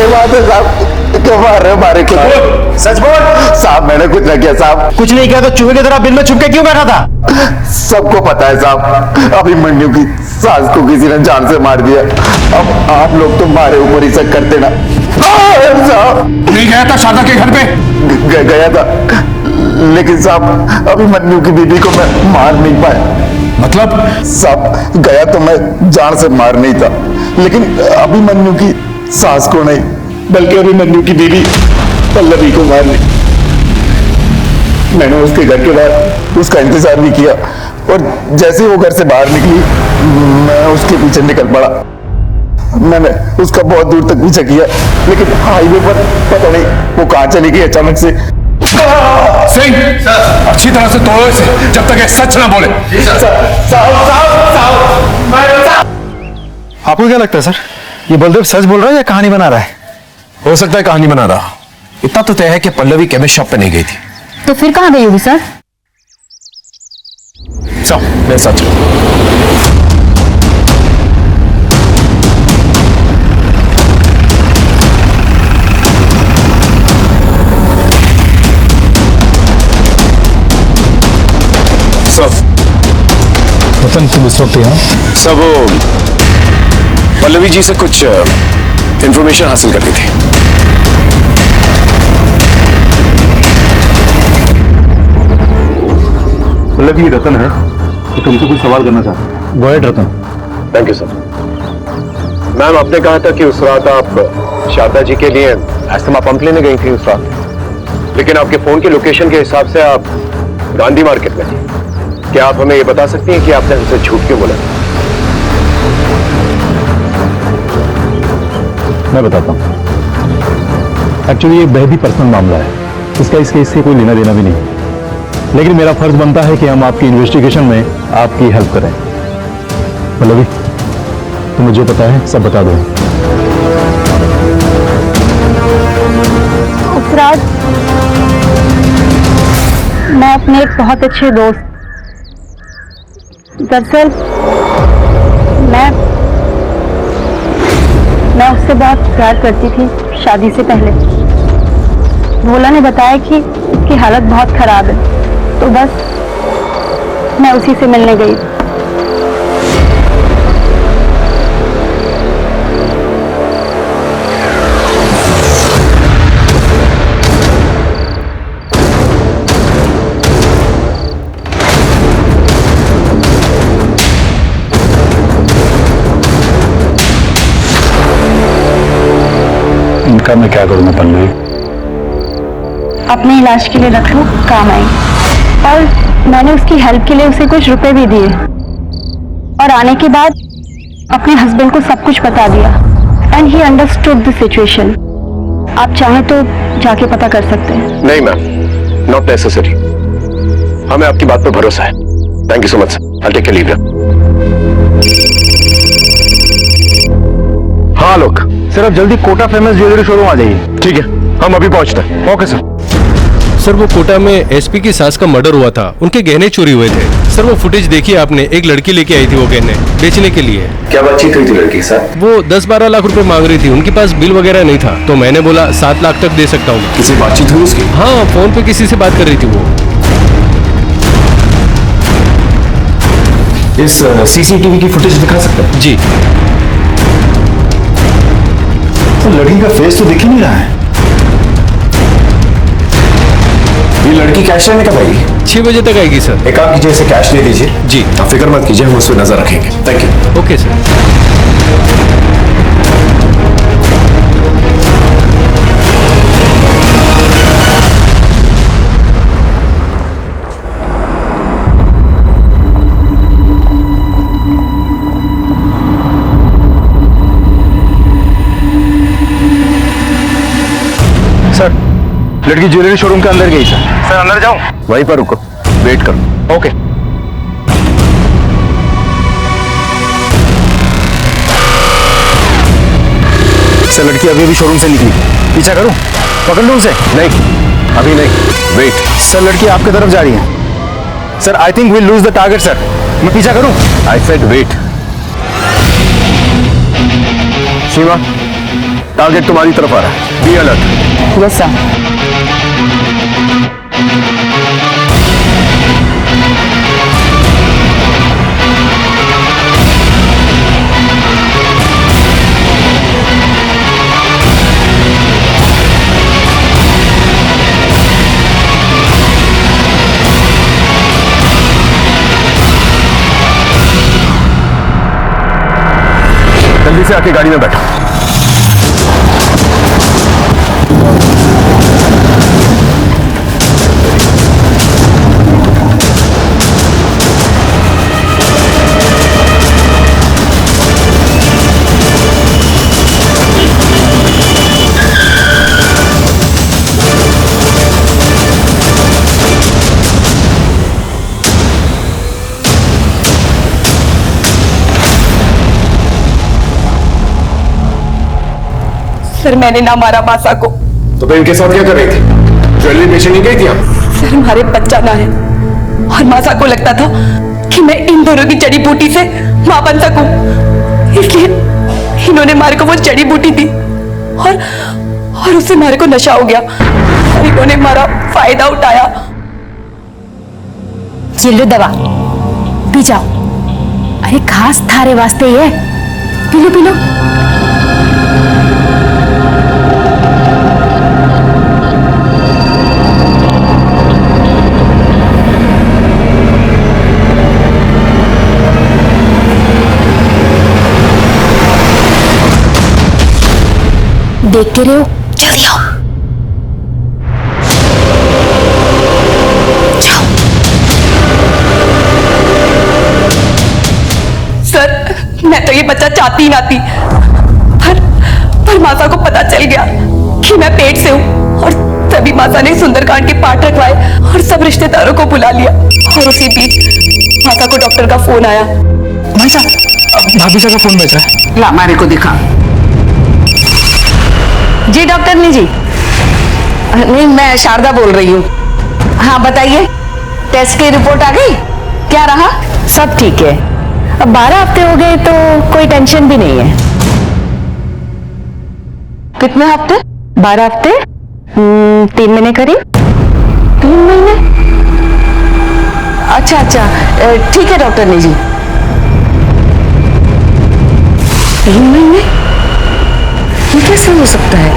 बात है, साहब क्यों मार रहे मारे को? सच बोल। साहब मैंने कुछ नहीं किया साहब। कुछ नहीं किया तो चूहे की तरह बिल में छुप के क्यों बैठा था? सबको पता है साहब, अभिमन्यु की सास को किसी ने जान से मार दिया। अब आप लोग तो मारे ऊपर ही सब करते ना। साहब नहीं गया था शारदा के घर पे? गया था, लेकिन साहब अभिमन्यु की बीबी को मैं मार नहीं पाया। मतलब? साहब गया तो मैं जान से मार नहीं था, लेकिन अभिमन्यु की सास को नहीं, बल्कि अभिमन्यु की बीबी पल्लवी को मार ली। मैंने उसके घर के बाहर उसका इंतजार भी किया, और जैसे वो घर से बाहर निकली मैं उसके पीछे निकल पड़ा। मैंने उसका बहुत दूर तक पीछा किया, लेकिन हाईवे पर पता नहीं वो कहां चली गई अचानक से। सिंह, अच्छी तरह से तोड़ो इसे जब तक ये सच ना बोले। आपको क्या लगता है सर, ये बलदेव सच बोल रहा है या कहानी बना रहा है? हो सकता है कहानी बना रहा। इतना तो तय है कि पल्लवी केमिस्ट शॉप पे नहीं गई थी। तो फिर कहाँ गई होगी सर? चल मैं सच। वतन तुम इस वक्त यहाँ? सब वो पल्लवी जी से कुछ इंफॉर्मेशन हासिल करनी थी। पल्लवी रतन है तो तुमसे कुछ सवाल करना चाहता हूँ। Go ahead Ratan. Thank you sir. Ma'am आपने कहा था कि उस रात आप शारदा जी के लिए एस्थमा पंप लेने गई थी उस रात, लेकिन आपके फोन की लोकेशन के हिसाब से आप गांधी मार्केट में थी। क्या आप हमें ये बता सकती हैं कि आपने हमसे झूठ क्यों बोला? मैं बताता हूँ। एक्चुअली ये बेहद ही पर्सनल मामला है, इसका इस केस से कोई लेना देना भी नहीं है, लेकिन मेरा फर्ज बनता है कि हम आपकी इन्वेस्टिगेशन में आपकी हेल्प करें। पल्लवी तुम्हें जो पता है सब बता दो। उस रात मैं अपने एक बहुत अच्छे दोस्त, दरअसल मैं उससे बहुत प्यार करती थी शादी से पहले। भोला ने बताया कि उसकी हालत बहुत खराब है, तो बस मैं उसी से मिलने गई। इनका मैं क्या करूँगा पल्लवी? अपने इलाज के लिए रख लो, काम आएगी। और मैंने उसकी हेल्प के लिए उसे कुछ रुपए भी दिए और आने के बाद अपने हस्बैंड को सब कुछ बता दिया and he understood the situation. आप चाहें तो जाके पता कर सकते हैं। नहीं मैम, नॉट नेसेसरी। हमें आपकी बात पर भरोसा है। Thank you so much. I take leave. हाँ लोग, सर आप जल्दी कोटा फेमस ज्वेलरी शोरूम आ जाइए। ठीक है, हम अभी पहुंचते हैं। Okay sir. सर वो कोटा में एसपी की सास का मर्डर हुआ था, उनके गहने चोरी हुए थे। सर वो फुटेज देखी आपने, एक लड़की लेके आई थी वो गहने बेचने के लिए। क्या बातचीत हुई थी लड़की के साथ? वो 10-12 लाख रुपए मांग रही थी, उनके पास बिल वगैरह नहीं था, तो मैंने बोला 7 लाख तक दे सकता हूँ। किसी बातचीत हुई उसकी? हाँ, फोन पे किसी से बात कर रही थी वो। इस सीसीटीवी की फुटेज दिखा सकते हैं? जी। तो लड़की का फेस तो दिख ही नहीं रहा है। ये लड़की कैश लेने कब आएगी? 6 बजे तक आएगी सर। एक काम कीजिए, इसे कैश दे दीजिए। जी। आप फिक्र मत कीजिए, हम उस पर नजर रखेंगे। Thank you. Okay sir. Sir लड़की ज्वेलरी शोरूम के अंदर गई सर। सर अंदर जाऊं? वहीं पर रुको, वेट करो। ओके। सर लड़की अभी अभी शोरूम से निकली, पीछा करूं? पकड़ लूं उसे? नहीं, अभी नहीं, वेट। सर लड़की आपकी तरफ जा रही है। Sir I think we lose the target sir. मैं पीछा करूं? I said wait. Seema, target तुम्हारी तरफ आ रहा है। Be alert. Yes sir. जल्दी से आके गाड़ी में बैठो। सर मैंने ना मारा मासा को। तो फिर इनके साथ क्या कर रही थी? ज्वेलरी बेचने नहीं गई थी आप? सर हमारे बच्चा ना है और मासा को लगता था कि मैं इन दोनों की जड़ी बूटी से मां बन सकूं, इसलिए इन्होंने मारे को वो जड़ी बूटी दी और उससे मारे को नशा हो गया और इन्होंने हमारा फायदा उठाया। चिल्लो दवा पी जाओ। अरे खास थारे वास्ते ये, पी लो पी लो। देखते रहो, जल्दी आओ। सर मैं तो ये बच्चा चाहती ही ना थी, पर माता को पता चल गया कि मैं पेट से हूँ और तभी माता ने सुंदरकांड के पाठ रखवाए और सब रिश्तेदारों को बुला लिया। और उसी बीच माता को डॉक्टर का फोन आया। भाई साहब भाभी साहब का फोन बज रहा है। ला हमारे को दिखा। जी डॉक्टर ने जी। नहीं मैं शारदा बोल रही हूँ। हाँ बताइए, टेस्ट की रिपोर्ट आ गई? क्या रहा? सब ठीक है। अब 12 हफ्ते हो गए तो कोई टेंशन भी नहीं है। कितने हफ्ते? 12 हफ्ते 3 महीने करीब। 3 महीने? अच्छा अच्छा ठीक है डॉक्टर ने जी। 3 महीने? ये कैसे हो सकता है?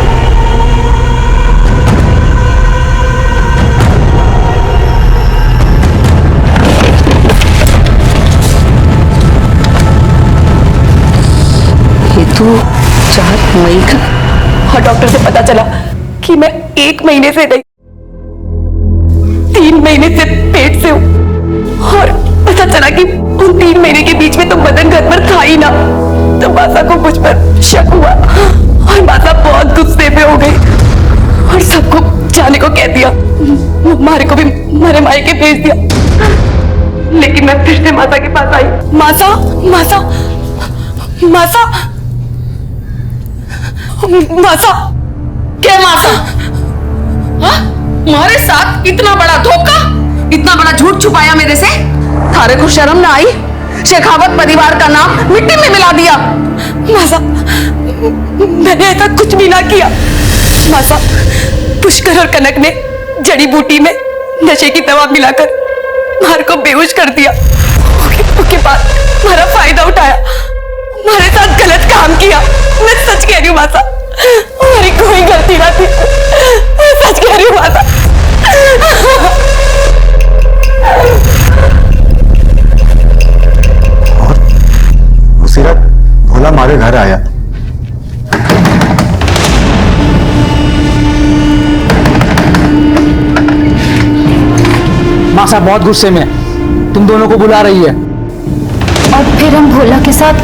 ये तो 4 मई का और डॉक्टर से पता चला कि मैं 1 महीने से नहीं 3 महीने से पेट से हूँ। और पता चला कि उन 3 महीने के बीच में तो बदन घर पर था ही ना। तो मासा को मुझ पर शक हुआ और मासा बहुत गुस्से में हो गई और सबको जाने को कह दिया। मारे को भी मारे मायके भेज दिया। लेकिन मैं फिर से मासा के पास आई। मासा मासा मासा मासा क्या मासा? हाँ? तुम्हारे साथ इतना बड़ा धोखा, इतना बड़ा झूठ छुपाया मेरे से? थारे को शर्म ना आई? शेखावत परिवार का नाम मिट्टी में मिला दिया। मासा मैंने ऐसा कुछ भी ना किया। मासा पुष्कर और कनक ने जड़ी बूटी में नशे की दवा मिलाकर मार को बेहोश कर दिया। उसके बाद हमारा फायदा उठाया, हमारे साथ गलत काम किया। मैं सच कह रही हूँ मासा, हमारी कोई गलती ना थी। मैं सच कह रही हूँ मासा। और उसी रात भोला हमारे घर आया। मासा बहुत गुस्से में तुम दोनों को बुला रही है। और फिर हम भोला के साथ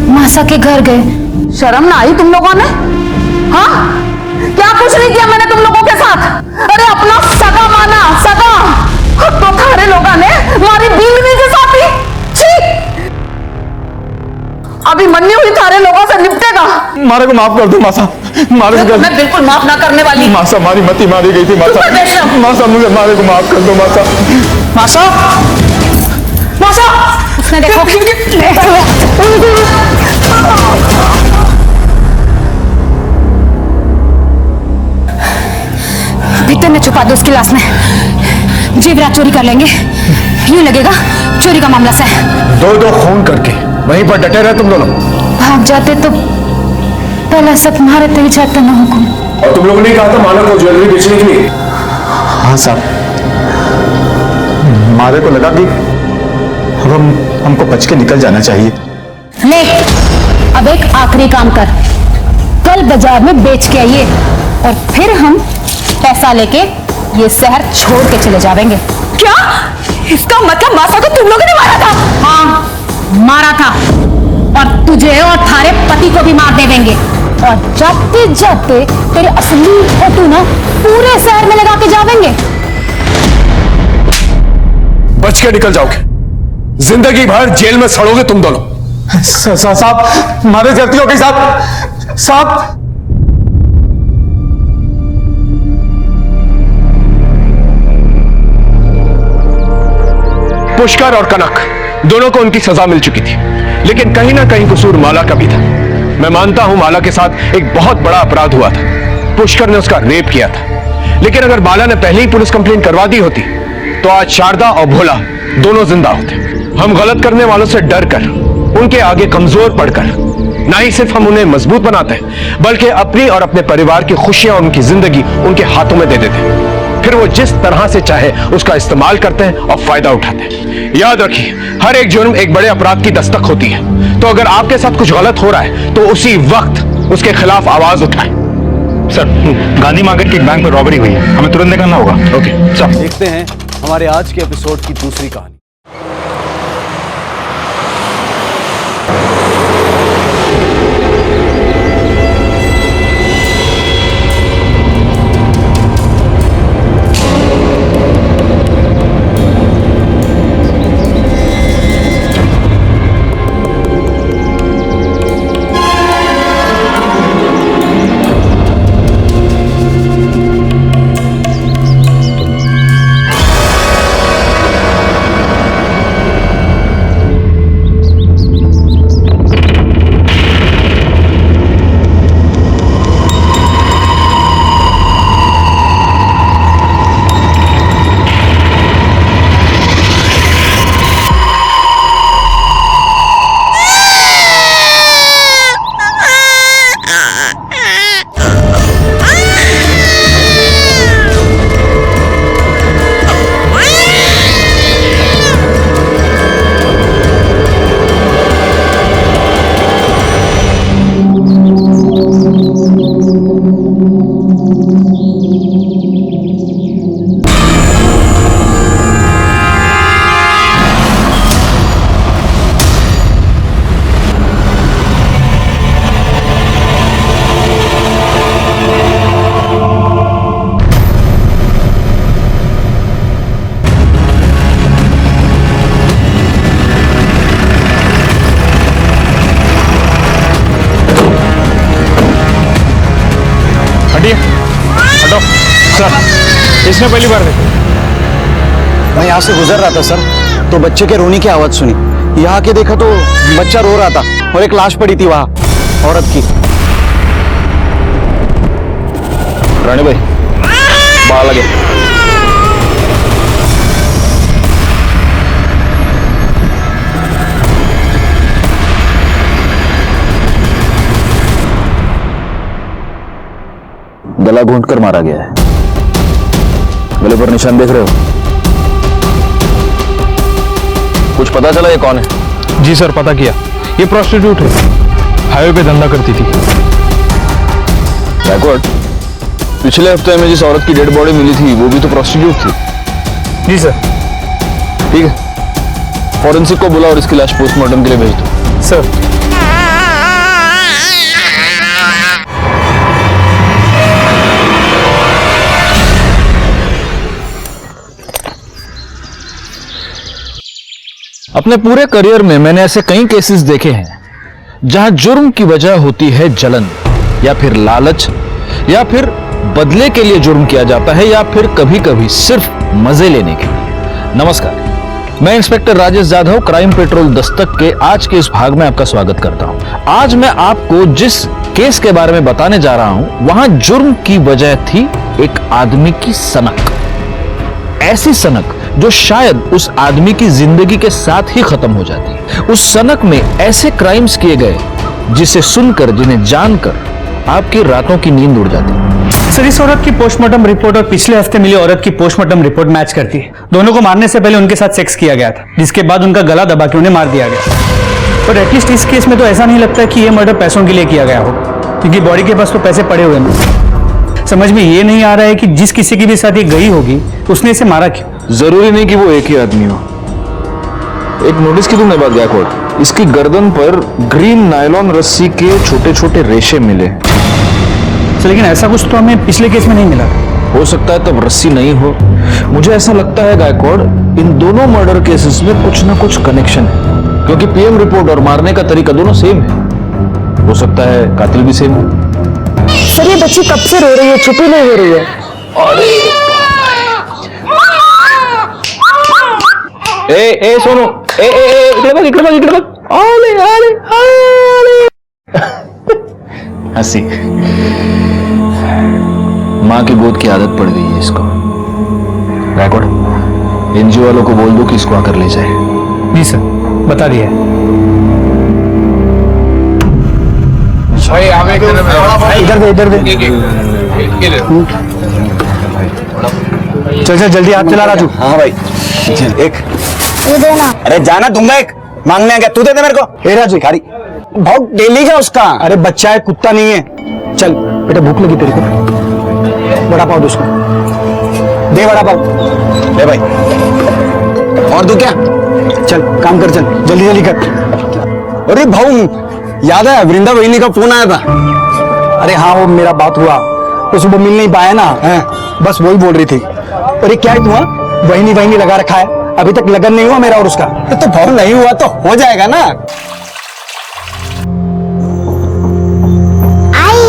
मासा के घर गए। शर्म ना आई तुम लोगों ने? हाँ? क्या कुछ नहीं किया मैंने तुम लोगों के साथ? अरे अपना सगा माना, सगा। तो थारे लोगों ने हमारी बीवी के साथ ही। छी! अभी मरनी हुई थारे लोगों से निपटेगा। मारे को माफ कर दो मासा, मारे को मैं बिल्कुल माफ ना करने वाली। मासा मारी मती मारी गई थी मासा। मासा मुझे मारे को माफ कर दो मासा। मासा मासा उसने देखो भीतर में छुपा दो उसकी लाश में। जेवरात चोरी कर लेंगे, यूं लगेगा चोरी का मामला सा है। दो खून करके वहीं पर डटे रहे तुम दोनों। भाग जाते तो पहला सब तुम्हारे तय जाता ना हुकुम। और तुम लोगों ने कहा था माला को ज्वेलरी बेचने के लिए। हाँ साहब, मारे को लगा कि अब हमको बच के निकल जाना चाहिए। ले अब एक आखिरी काम कर, कल बाजार में बेच के आइए और फिर हम पैसा लेके ये शहर छोड़ के चले जाएंगे। क्या इसका मतलब मासा को तुम लोगों ने मारा था? हाँ मारा था, और तुझे और थारे पति को भी मार दे देंगे। और जाते जाते तेरे असली फोटो ना पूरे शहर में लगा के जाएंगे। बच के निकल जाओगे, जिंदगी भर जेल में सड़ोगे तुम दोनों। साहब मारे गलती हो गई साहब। साहब पुष्कर और कनक दोनों को उनकी सजा मिल चुकी थी, लेकिन कहीं ना कहीं कसूर माला का भी था। मैं मानता हूं माला के साथ एक बहुत बड़ा अपराध हुआ था, पुष्कर ने उसका रेप किया था। लेकिन अगर माला ने पहले ही पुलिस कंप्लेंट करवा दी होती तो आज शारदा और भोला दोनों जिंदा होते। हम गलत करने वालों से डर कर, उनके आगे कमजोर पड़कर ना ही सिर्फ हम उन्हें मजबूत बनाते हैं, बल्कि अपनी और अपने परिवार की खुशियां और उनकी जिंदगी उनके हाथों में दे देते हैं। फिर वो जिस तरह से चाहे उसका इस्तेमाल करते हैं और फायदा उठाते हैं। याद रखिए, हर एक जुर्म एक बड़े अपराध की दस्तक होती है। तो अगर आपके साथ कुछ गलत हो रहा है तो उसी वक्त उसके खिलाफ आवाज उठाएं। सर, गांधी मार्केट के एक बैंक में रॉबरी हुई है, हमें तुरंत निकलना होगा। ओके चल। देखते हैं हमारे आज के एपिसोड की दूसरी कहानी। सर, इसने पहली बार देखा। मैं यहाँ से गुजर रहा था सर, तो बच्चे के रोने की आवाज सुनी। यहाँ आके देखा तो बच्चा रो रहा था और एक लाश पड़ी थी वहां, औरत की। रानी भाई बाहर लगे। गला घूंट कर मारा गया है। गले पर निशान देख रहे हो? कुछ पता चला ये कौन है? जी सर, पता किया। ये प्रोस्टिट्यूट है, हाईवे पे धंधा करती थी। बैकवर्ड, पिछले हफ्ते में जिस औरत की डेड बॉडी मिली थी वो भी तो प्रोस्टिट्यूट थी। जी सर। ठीक है, फॉरेंसिक को बुला और इसकी लाश पोस्टमार्टम के लिए भेज दो। सर। अपने पूरे करियर में मैंने ऐसे कई केसेस देखे हैं जहां जुर्म की वजह होती है जलन, या फिर लालच, या फिर बदले के लिए जुर्म किया जाता है, या फिर कभी कभी सिर्फ मजे लेने के लिए। नमस्कार, मैं inspector Rajesh Jadhav crime petrol Dastak के आज के इस भाग में आपका स्वागत करता हूं। आज मैं आपको जिस केस के बारे में बताने जा रहा हूं वहां जुर्म की वजह थी एक आदमी की सनक। ऐसी सनक जो शायद उस आदमी की जिंदगी के साथ ही खत्म हो जाती। उस सनक में ऐसे क्राइम्स किए गए जिसे सुनकर, जिन्हें जानकर आपकी रातों की नींद उड़ जाती। सर, इस औरत की पोस्टमार्टम रिपोर्ट और पिछले हफ्ते मिली औरत की पोस्टमार्टम रिपोर्ट मैच करती है। दोनों को मारने से पहले उनके साथ सेक्स किया गया था, जिसके बाद उनका गला दबा के उन्हें मार दिया गया। पर एटलीस्ट इस केस में तो ऐसा नहीं लगता कि यह मर्डर पैसों के लिए किया गया हो, क्योंकि बॉडी के पास तो पैसे पड़े हुए हैं। समझ में ये नहीं आ रहा है कि जिस किसी की भी साथ ये गई होगी उसने इसे मारा क्यों। जरूरी नहीं कि वो एक ही आदमी हो। एक नोटिस की तुमने बात गैकवाड, इसकी गर्दन पर ग्रीन नायलॉन रस्सी के छोटे छोटे रेशे मिले। लेकिन ऐसा कुछ तो हमें पिछले केस में नहीं मिला। हो सकता है तब रस्सी नहीं हो। मुझे ऐसा लगता है गायकवाड, इन दोनों मर्डर केसेस में कुछ ना कुछ कनेक्शन है, क्योंकि पीएम रिपोर्ट और मारने का तरीका दोनों सेम है। हो सकता है कातिल भी सेम हो। सर, ये बच्ची कब से रो रही है, चुप ही नहीं हो रही है। ए सोनू, इकडे बघ। हंसी। माँ की गोद की आदत पड़ गई है इसको। गायकवाड, एनजीओ वालों को बोल दो कि इसको आकर ले जाए। जी सर, बता दिया। इधर दे। चल जल्दी हाथ चला राजू। हाँ भाई, एक ये देना। अरे जाना दूंगा, एक मांगने आ गया, तू दे दे मेरे को। ए राजू, खारी बहुत डेली का उसका। अरे बच्चा है, कुत्ता नहीं है। चल बेटा, भूख लगी तेरे को, बड़ा पाव दो उसको। दे बड़ा पाव। ले भाई, और दो क्या? चल काम कर, चल जल्दी कर। अरे भाऊ, याद है वृंदा वहिनी का फोन आया था? अरे हाँ, वो मेरा बात हुआ, तो सुबह मिल नहीं पाया ना, बस वही बोल रही थी। अरे क्या है तुम्हारा वहिनी लगा रखा है, अभी तक लगन नहीं हुआ मेरा और उसका। तो भाऊ नहीं हुआ तो हो जाएगा ना। आई,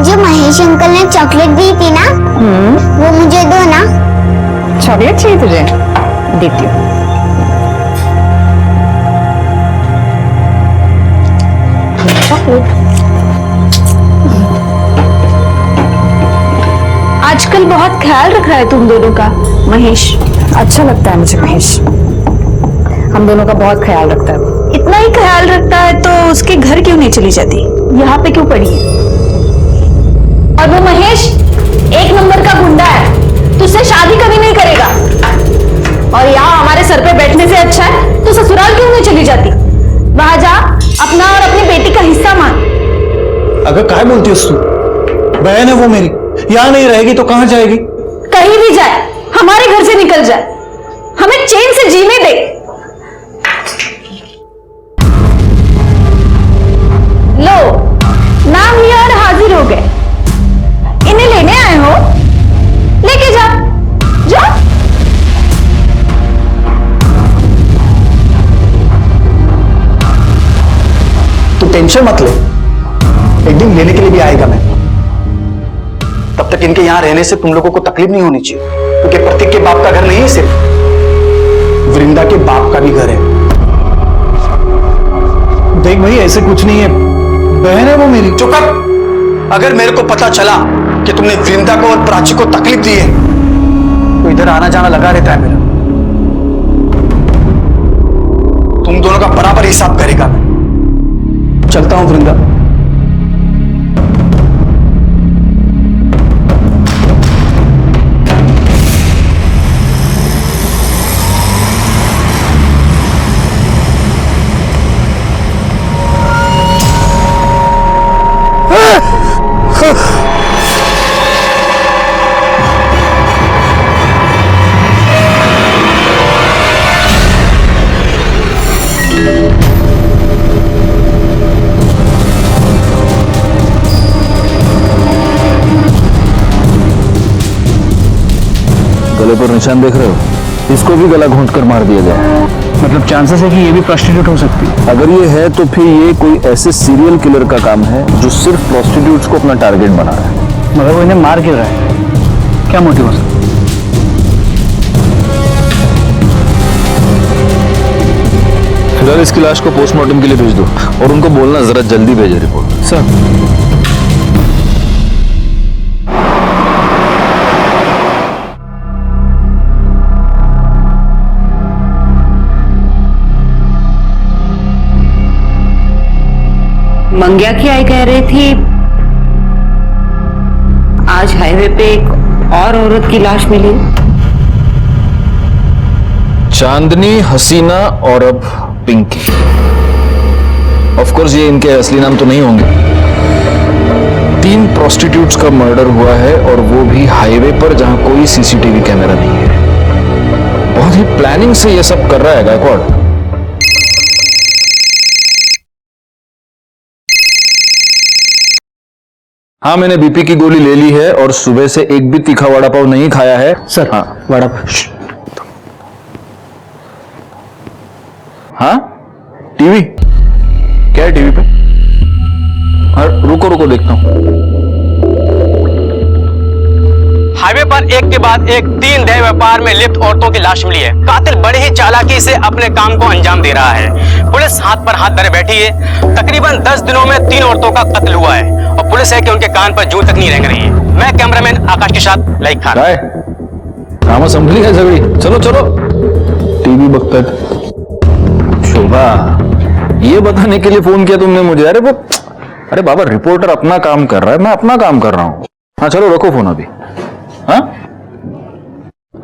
जो महेश अंकल ने चॉकलेट दी थी ना, वो मुझे दो ना। चॉकलेट चाहिए तुझे? देती हूँ। आजकल बहुत ख्याल रख रहा है तुम दोनों का महेश। अच्छा लगता है मुझे महेश, हम दोनों का बहुत ख्याल रखता है। इतना ही ख्याल रखता है तो उसके घर क्यों नहीं चली जाती, यहाँ पे क्यों पड़ी है? और वो महेश एक नंबर का गुंडा है, तुझसे शादी कभी नहीं करेगा। और यहाँ हमारे सर पे बैठने से अच्छा है तो ससुराल क्यों नहीं चली जाती? वहां जा, अपना और अपनी बेटी का हिस्सा मांग। अगर काय बोलती है तू? बहन है वो मेरी, यहाँ नहीं रहेगी तो कहाँ जाएगी? कहीं भी जाए, हमारे घर से निकल जाए, हमें चैन से जीने दे। लो, नाम लिया और हाजिर हो गए। इन्हें लेने आए हो, लेके जा, जा। तू टेंशन मत ले, एक दिन लेने के लिए भी आएगा मैं, तब तक इनके यहाँ रहने से तुम लोगों को तकलीफ नहीं होनी चाहिए, क्योंकि प्रतीक के बाप का घर नहीं है, सिर्फ वृंदा के बाप का भी घर है। देख भाई ऐसे कुछ नहीं है, बहन है वो मेरी। चुप कर। अगर मेरे को पता चला कि तुमने वृंदा को और प्राची को तकलीफ दी है तो इधर आना जाना लगा रहता है मेरा। तुम दोनों का बराबर हिसाब करेगा मैं। चलता हूं वृंदा। गले पर निशान देख रहे हो? इसको भी गला घोंट कर मार दिया गया। मतलब चांसेस है कि ये भी प्रोस्टिट्यूट हो सकती है। अगर ये है तो फिर ये कोई ऐसे सीरियल किलर का काम है जो सिर्फ प्रोस्टिट्यूट्स को अपना टारगेट बना रहा है। मगर वो इन्हें मार क्यों रहा है? क्या मोटिव हो सकता है? फिलहाल इसकी लाश को पोस्टमार्टम के लिए भेज दो और उनको बोलना जरा जल्दी भेजे रिपोर्ट। सर मंग्या की आई कह रही थी आज हाईवे पे एक और औरत की लाश मिली। चांदनी, हसीना और अब पिंकी। ऑफ कोर्स ये इनके असली नाम तो नहीं होंगे। 3 प्रोस्टिट्यूट्स का मर्डर हुआ है और वो भी हाईवे पर जहां कोई सीसीटीवी कैमरा नहीं है। बहुत ही प्लानिंग से ये सब कर रहा है गायकवाड़। हाँ, मैंने बीपी की गोली ले ली है और सुबह से एक भी तीखा वड़ा पाव नहीं खाया है। सर हाँ वड़ा हाँ टीवी क्या है टीवी पे? हाँ रुको रुको देखता हूँ। हाईवे पर एक के बाद एक 3 देह व्यापार में लिप्त औरतों की लाश मिली है। कातिल बड़े ही चालाकी से अपने काम को अंजाम दे रहा है। पुलिस हाथ पर हाथ धरे बैठी है। तकरीबन 10 दिनों में 3 औरतों का कत्ल हुआ है और पुलिस है कि उनके कान पर जूं तक नहीं रेंग रही है। मैं कैमरामैन आकाश के साथ लाइक खान। काम संभली है झगड़ी। चलो चलो टीवी बकता। शोभा, ये बताने के लिए फोन किया तुमने मुझे? अरे बाबा, रिपोर्टर अपना काम कर रहा है, मैं अपना काम कर रहा हूं। हाँ चलो रखो फोन अभी। हाँ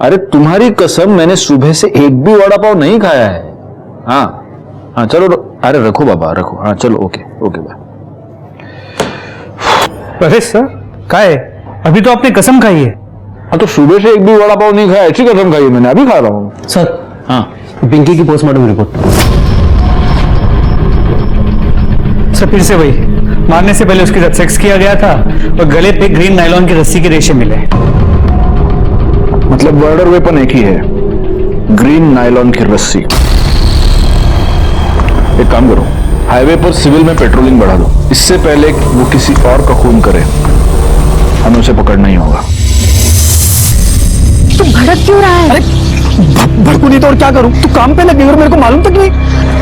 अरे तुम्हारी कसम, मैंने सुबह से एक भी वड़ा पाव नहीं खाया है। हाँ हाँ चलो अरे रखो बाबा रखो। हाँ चलो okay okay bye. Paresh sir क्या है? अभी तो आपने कसम खाई है। हाँ तो सुबह से एक भी वड़ा पाव नहीं खाया, अच्छी कसम खाई है मैंने, अभी खा रहा हूँ। सर हाँ पिंकी की पोस्टमार्टम रिपोर्ट। सर फिर से वही, मारने से पहले उसके साथ सेक्स किया गया था और गले पे ग्रीन नायलॉन की रस्सी के रेशे मिले। मतलब मर्डर वेपन एक ही है, ग्रीन नायलॉन की रस्सी। एक काम करो, हाईवे पर सिविल में पेट्रोलिंग बढ़ा दो। इससे पहले वो किसी और का खून करे, हमें उसे पकड़ना ही होगा। तू भड़क क्यों रहा है? भड़कू नहीं तो और क्या करूं? तू काम पे लगी और मेरे को मालूम तक नहीं।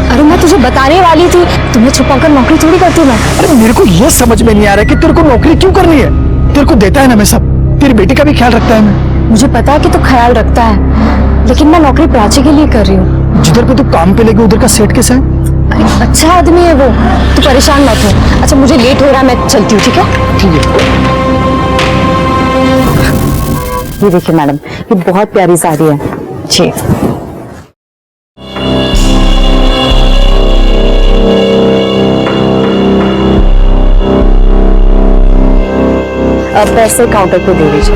अरे मैं तुझे बताने वाली थी, तुम्हें छुपाकर नौकरी थोड़ी करती हूँ मैं। अरे मेरे को ये समझ में नहीं आ रहा कि तेरे को नौकरी क्यों करनी है। तेरे को देता है ना मैं सब, तेरी बेटी का भी ख्याल रखता है मैं। मुझे पता है कि तू ख्याल रखता है, लेकिन मैं नौकरी प्राची के लिए कर रही हूँ। जिधर पे तू काम पे लगी उधर का सेट कैसा है? अच्छा आदमी है वो, तू परेशान मत हो। अच्छा मुझे लेट हो रहा है, मैं चलती हूँ। ठीक है ठीक है। ये देखिए मैडम, ये बहुत प्यारी साड़ी है जी। अब पैसे काउंटर पे दे दीजिए।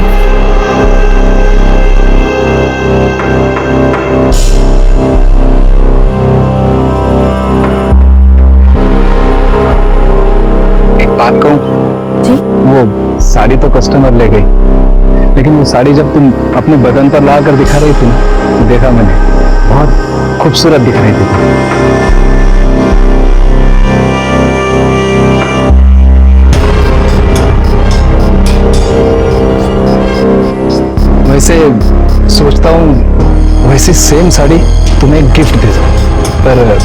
एक बात कहूं? जी? वो साड़ी तो कस्टमर ले गई, लेकिन वो साड़ी जब तुम अपने बदन पर ला कर दिखा रही थी ना, तो देखा मैंने, बहुत खूबसूरत दिख रही थी। सेम साड़ी तुम्हें गिफ्ट दे दूं, पर अगर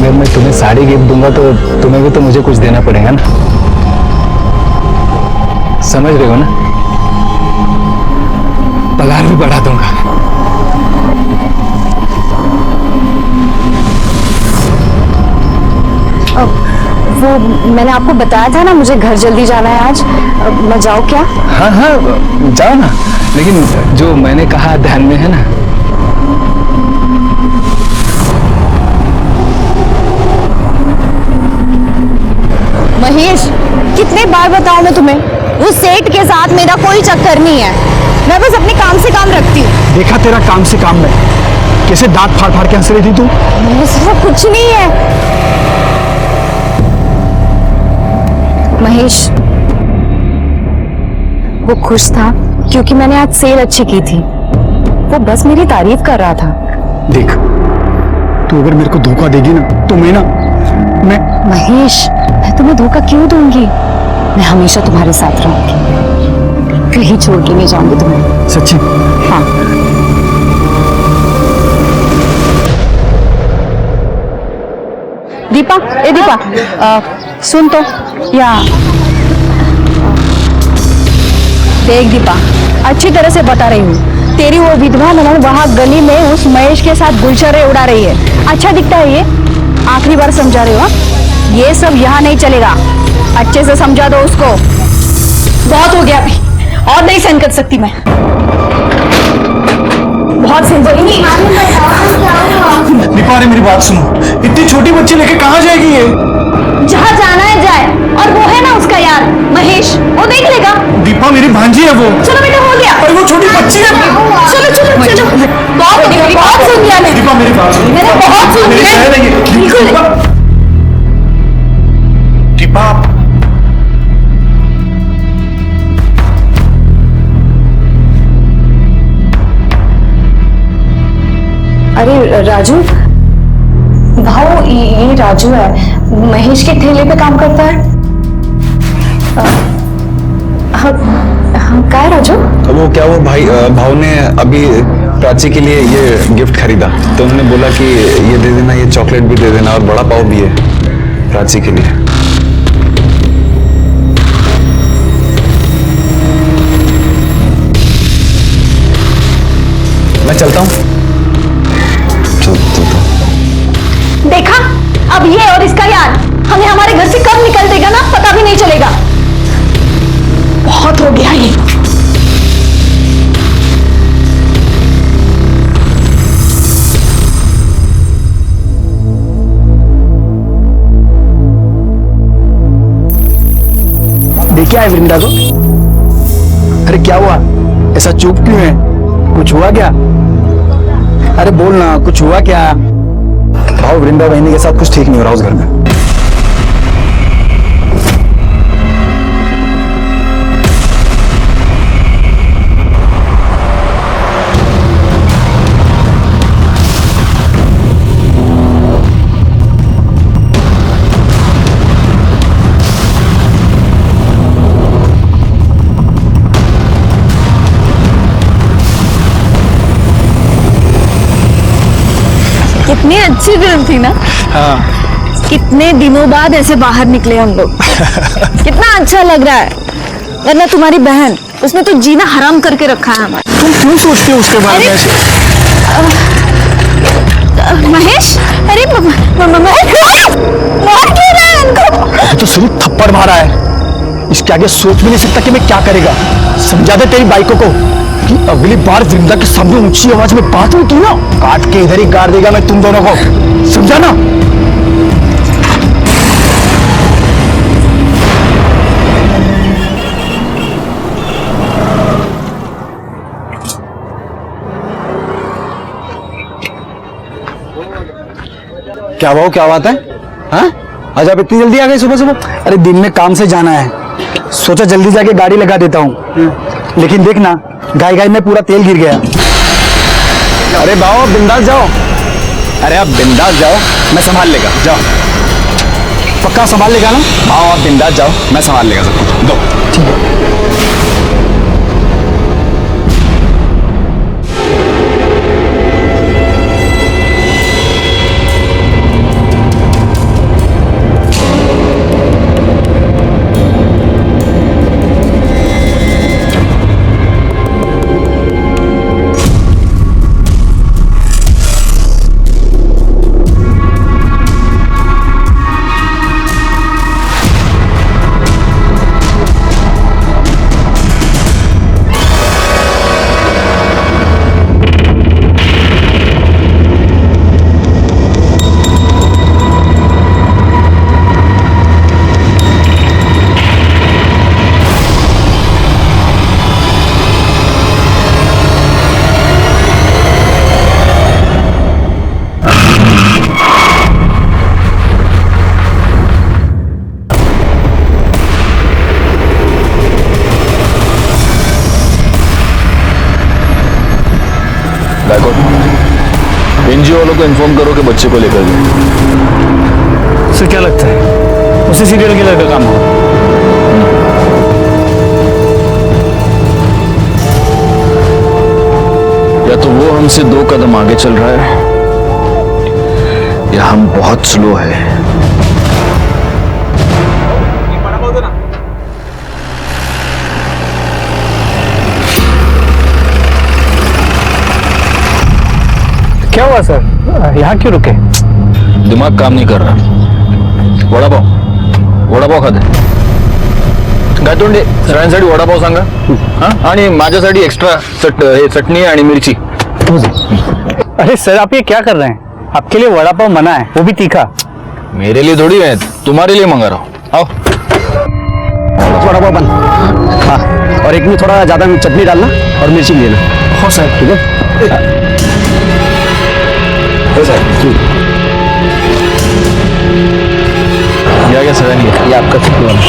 मैं तुम्हें साड़ी गिफ्ट दूंगा तो तुम्हें भी तो मुझे कुछ देना पड़ेगा ना, समझ रहे हो ना? पगार भी बढ़ा दूंगा। वो मैंने आपको बताया था ना, मुझे घर जल्दी जाना है आज। मैं जाऊँ क्या? हाँ हाँ जाओ ना, लेकिन जो मैंने कहा ध्यान में है ना? महेश, कितने बार बताऊं मैं तुम्हें, उस सेठ के साथ मेरा कोई चक्कर नहीं है। मैं बस अपने काम से काम रखती हूँ। देखा तेरा काम से काम में कैसे दांत फाड़ फाड़ के हंस रही थी तू। वो कुछ नहीं है महेश। वो खुश था क्योंकि मैंने आज सेल अच्छी की थी। वो बस मेरी तारीफ कर रहा था। देख, तू अगर मेरे को धोखा देगी ना तो मैं महेश, मैं तुम्हें धोखा क्यों दूंगी? मैं हमेशा तुम्हारे साथ रहूंगी, कहीं छोड़ के नहीं जाऊंगी तुम्हें। सच्ची? हाँ। दीपा, ए दीपा, सुन तो, या देख दीपा, अच्छी तरह से बता रही हूँ, तेरी वो विधवा ननद वहाँ गली में उस महेश के साथ गुलछर्रे उड़ा रही है। अच्छा दिखता है ये? आखिरी बार समझा रही हो? ये सब यहाँ नहीं चलेगा, अच्छे से समझा दो उसको। बहुत हो गया अभी, और नहीं सहन कर सकती मैं। बहुत सहन कर नहीं। दीपा, मेरी बात सुनो, इतनी छोटी बच्ची लेके कहाँ जाएगी ये? जहाँ जाना है जाए, और वो है ना उसका यार महेश, वो देख लेगा। दीपा, मेरी भांजी है वो। चलो बेटा, हो गया। अरे वो छोटी बच्ची है। चलो चलो चलो, बहुत हो गया, बहुत सुन लिया मैंने। दीपा, मेरी बात सुनो। मैंने बहुत सुन लिया। बिल्कुल। दीपा, अरे राजू, भाऊ, ये राजू है, महेश के ठेले पे काम करता है। हाँ, क्या है राजू? वो क्या, वो भाव ने अभी प्राची के लिए ये गिफ्ट खरीदा, तो उन्होंने बोला कि ये दे देना, ये चॉकलेट भी दे देना, और बड़ा पाव भी है प्राची के लिए। मैं चलता हूँ। देखा, अब ये और इसका यार हमें हमारे घर से कब निकल देगा ना, पता भी नहीं चलेगा। बहुत हो गया ये। देखे है वृंदा को? अरे क्या हुआ, ऐसा चुप क्यों है? कुछ हुआ क्या? अरे बोल ना, कुछ हुआ क्या? भाव, वृंदा बहनी के साथ कुछ ठीक नहीं हो रहा उस घर में। कितनी अच्छी फिल्म थी ना? हाँ। कितने दिनों बाद ऐसे बाहर निकले हम लोग। कितना अच्छा लग रहा है। वरना तुम्हारी बहन, उसने तो जीना हराम करके रखा है हमारा। तुम क्यों सोचते हो उसके बारे में ऐसे? महेश, अरे मार क्यों रहा है इनको? तो सिर्फ थप्पड़ मारा है, इसके आगे सोच भी नहीं सकता कि मैं क्या करेगा। समझा दे तेरी बाइकों को कि अगली बार वृंदा के सामने ऊंची आवाज में बात हुई की ना, काट के इधर ही गाड़ देगा मैं तुम दोनों को, समझा ना? क्या भाव, क्या बात है? हाँ, आज आप इतनी जल्दी आ गए सुबह सुबह? अरे दिन में काम से जाना है, सोचा जल्दी जाके गाड़ी लगा देता हूँ, लेकिन देखना गाय गाय में पूरा तेल गिर गया। अरे बाबा, बिंदास जाओ। अरे आप बिंदास जाओ, मैं संभाल लेगा, जाओ। पक्का संभाल लेगा ना? हाँ, आप बिंदास जाओ, मैं संभाल लेगा सब कुछ। दो, ठीक है। को इन्फॉर्म करो कि बच्चे को लेकर गए। सर क्या लगता है उसी सीरियल किलर का काम होगा? या तो वो हमसे 2 कदम आगे चल रहा है या हम बहुत स्लो है। क्या हुआ सर, यहाँ क्यों रुके? दिमाग काम नहीं कर रहा। वडापाव खा दे। गातोंडे सगळ्यांसाठी वडापाव सांगा हा, आणि माझ्यासाठी एक्स्ट्रा चटणी आणि मिरची। अरे सर आप ये क्या कर रहे हैं? आपके लिए वड़ा पाव मना है, वो भी तीखा। मेरे लिए थोड़ी है, तुम्हारे लिए मंगा रहा हूँ। आओ। वड़ा पाव बन। हाँ, और एक में थोड़ा ज्यादा चटनी डालना और मिर्ची भी लेना। हो सर, ठीक है। ये आ गया सर, ये आपका चटनी वाला।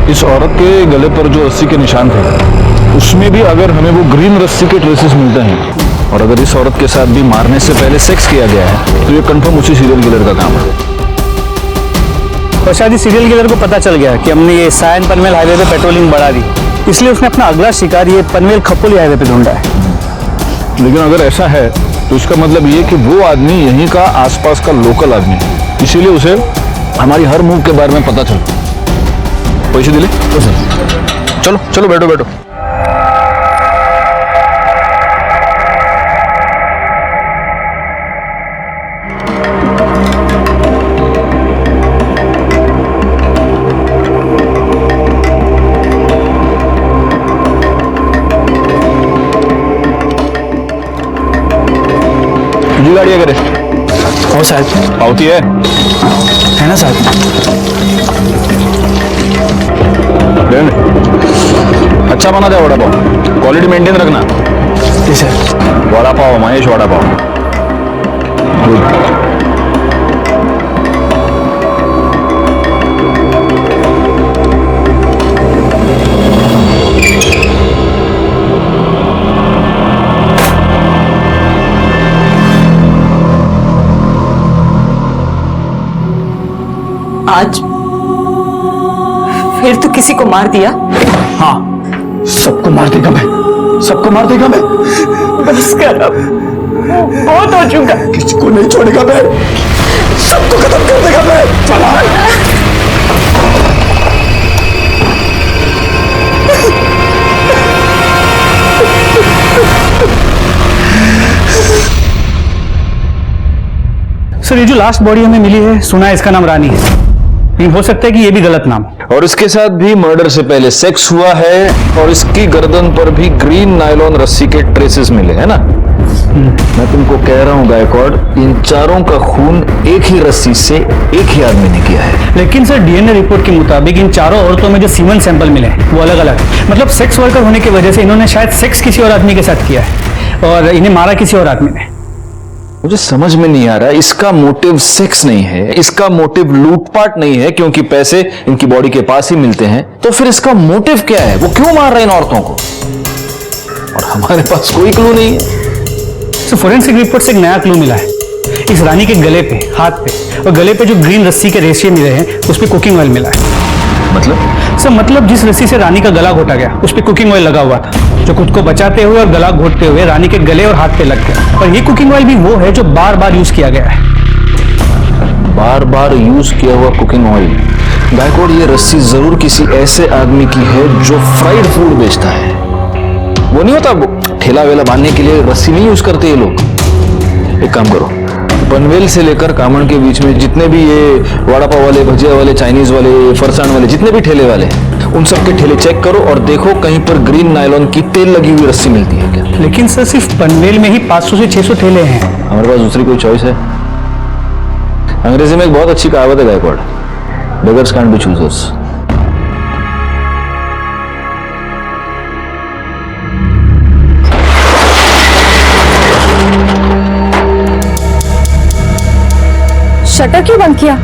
इस औरत के गले पर जो रस्सी के निशान थे उसमें भी अगर हमें वो ग्रीन रस्सी के ट्रेसेस मिलते हैं और अगर इस औरत के साथ भी मारने से पहले सेक्स किया गया है तो ये कंफर्म उसी सीरियल किलर का काम है। और शायद इस सीरियल किलर को पता चल गया कि हमने ये सायन पनवेल हाईवे पे पेट्रोलिंग बढ़ा दी, इसलिए उसने अपना अगला शिकार ये पनवेल खपोली हाईवे पे ढूंढा है। लेकिन अगर ऐसा है तो इसका मतलब ये कि वो आदमी यहीं का आसपास का लोकल आदमी है, इसीलिए उसे हमारी हर मूव के बारे में पता चला। पैसे दिले? तो सर चलो चलो बैठो बैठो। गाड़ी है करे? हो साहब। पावती है ना साहब? अच्छा बना दे वड़ा पाव, क्वालिटी मेंटेन रखना। जी सर। वड़ा पाव महेश वड़ा पाव। आज फिर तो किसी को मार दिया? हाँ, सबको मार देगा मैं, सबको मार देगा मैं। बस कर अब, बहुत हो चुका। किसी को नहीं छोड़ेगा मैं, सबको खत्म कर देगा मैं। चला। सर ये जो लास्ट बॉडी हमें मिली है, सुना है इसका नाम रानी है, लेकिन हो सकता है कि ये भी गलत नाम। और इसके साथ भी मर्डर से पहले सेक्स हुआ है और इसकी गर्दन पर भी ग्रीन नायलॉन रस्सी के ट्रेसेस मिले, है ना? मैं तुमको कह रहा हूँ गायकवाड़, इन चारों का खून एक ही रस्सी से एक ही आदमी ने किया है। लेकिन सर डीएनए रिपोर्ट के मुताबिक इन चारों औरतों में जो सीमन सैंपल मिले वो अलग अलग है। मतलब सेक्स वर्कर होने की वजह से इन्होंने शायद सेक्स किसी और आदमी के साथ किया है और इन्हें मारा किसी और आदमी ने। मुझे समझ में नहीं आ रहा, इसका मोटिव सेक्स नहीं है, इसका मोटिव लूटपाट नहीं है क्योंकि पैसे इनकी बॉडी के पास ही मिलते हैं, तो फिर इसका मोटिव क्या है? वो क्यों मार रहे हैं इन औरतों को? और हमारे पास कोई क्लू नहीं है। तो फोरेंसिक रिपोर्ट से एक नया क्लू मिला है। इस रानी के गले पे, हाथ पे और गले पे जो ग्रीन रस्सी के रेशे मिले हैं उस पे कुकिंग ऑयल मिला है। मतलब? सर मतलब जिस रस्सी से रानी का गला घोटा गया उस पे कुकिंग ऑयल लगा हुआ था, जो खुद को बचाते हुए और गला घोटते हुए रानी के गले और हाथ पे लग गया। और ये कुकिंग ऑयल भी वो है जो बार बार यूज किया गया है। बार बार यूज किया हुआ कुकिंग ऑयल? गायकवाड़, ये रस्सी जरूर किसी ऐसे आदमी की है जो फ्राइड फूड बेचता है। वो नहीं होता ठेला वेला बांधने के लिए रस्सी नहीं यूज करते ये लोग। एक काम करो, पनवेल से लेकर कामण के बीच में जितने भी ये वड़ा पाव वाले, भजिया वाले, चाइनीज वाले, फरसान वाले, जितने भी ठेले वाले, उन सब के ठेले चेक करो और देखो कहीं पर ग्रीन नायलॉन की तेल लगी हुई रस्सी मिलती है क्या। लेकिन सर सिर्फ पनवेल में ही 500 से 600 ठेले हैं। हमारे पास दूसरी कोई चॉइस है? अंग्रेजी में एक बहुत अच्छी कहावत है Gaikwad, beggars can't be choosers. Shutter क्यों बंद किया?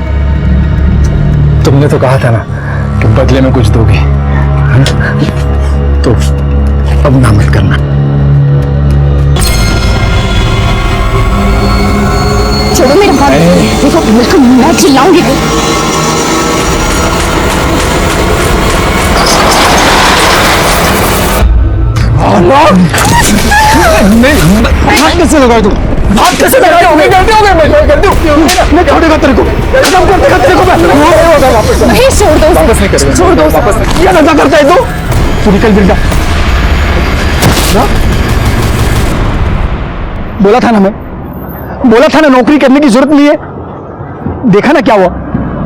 तुमने तो कहा था ना कि बदले में कुछ दोगे तो अब ना मत करना। छोड़ो मेरे हाथ, देखो बिल्कुल मैं चिल्लाऊंगी। हाथ कैसे लगाए तुम? हाथ कैसे लगाए? गलती हो गई, मैं कर दूंगा तेरे को, काम कर देगा तेरे को मैं। वापस नहीं, छोड़ दो, वापस नहीं करेगा, छोड़ दो, वापस नहीं। क्या धंधा करता है तू निकल बिरजा। बोला था ना मैं, बोला था ना नौकरी करने की जरूरत नहीं है। देखा ना क्या हुआ,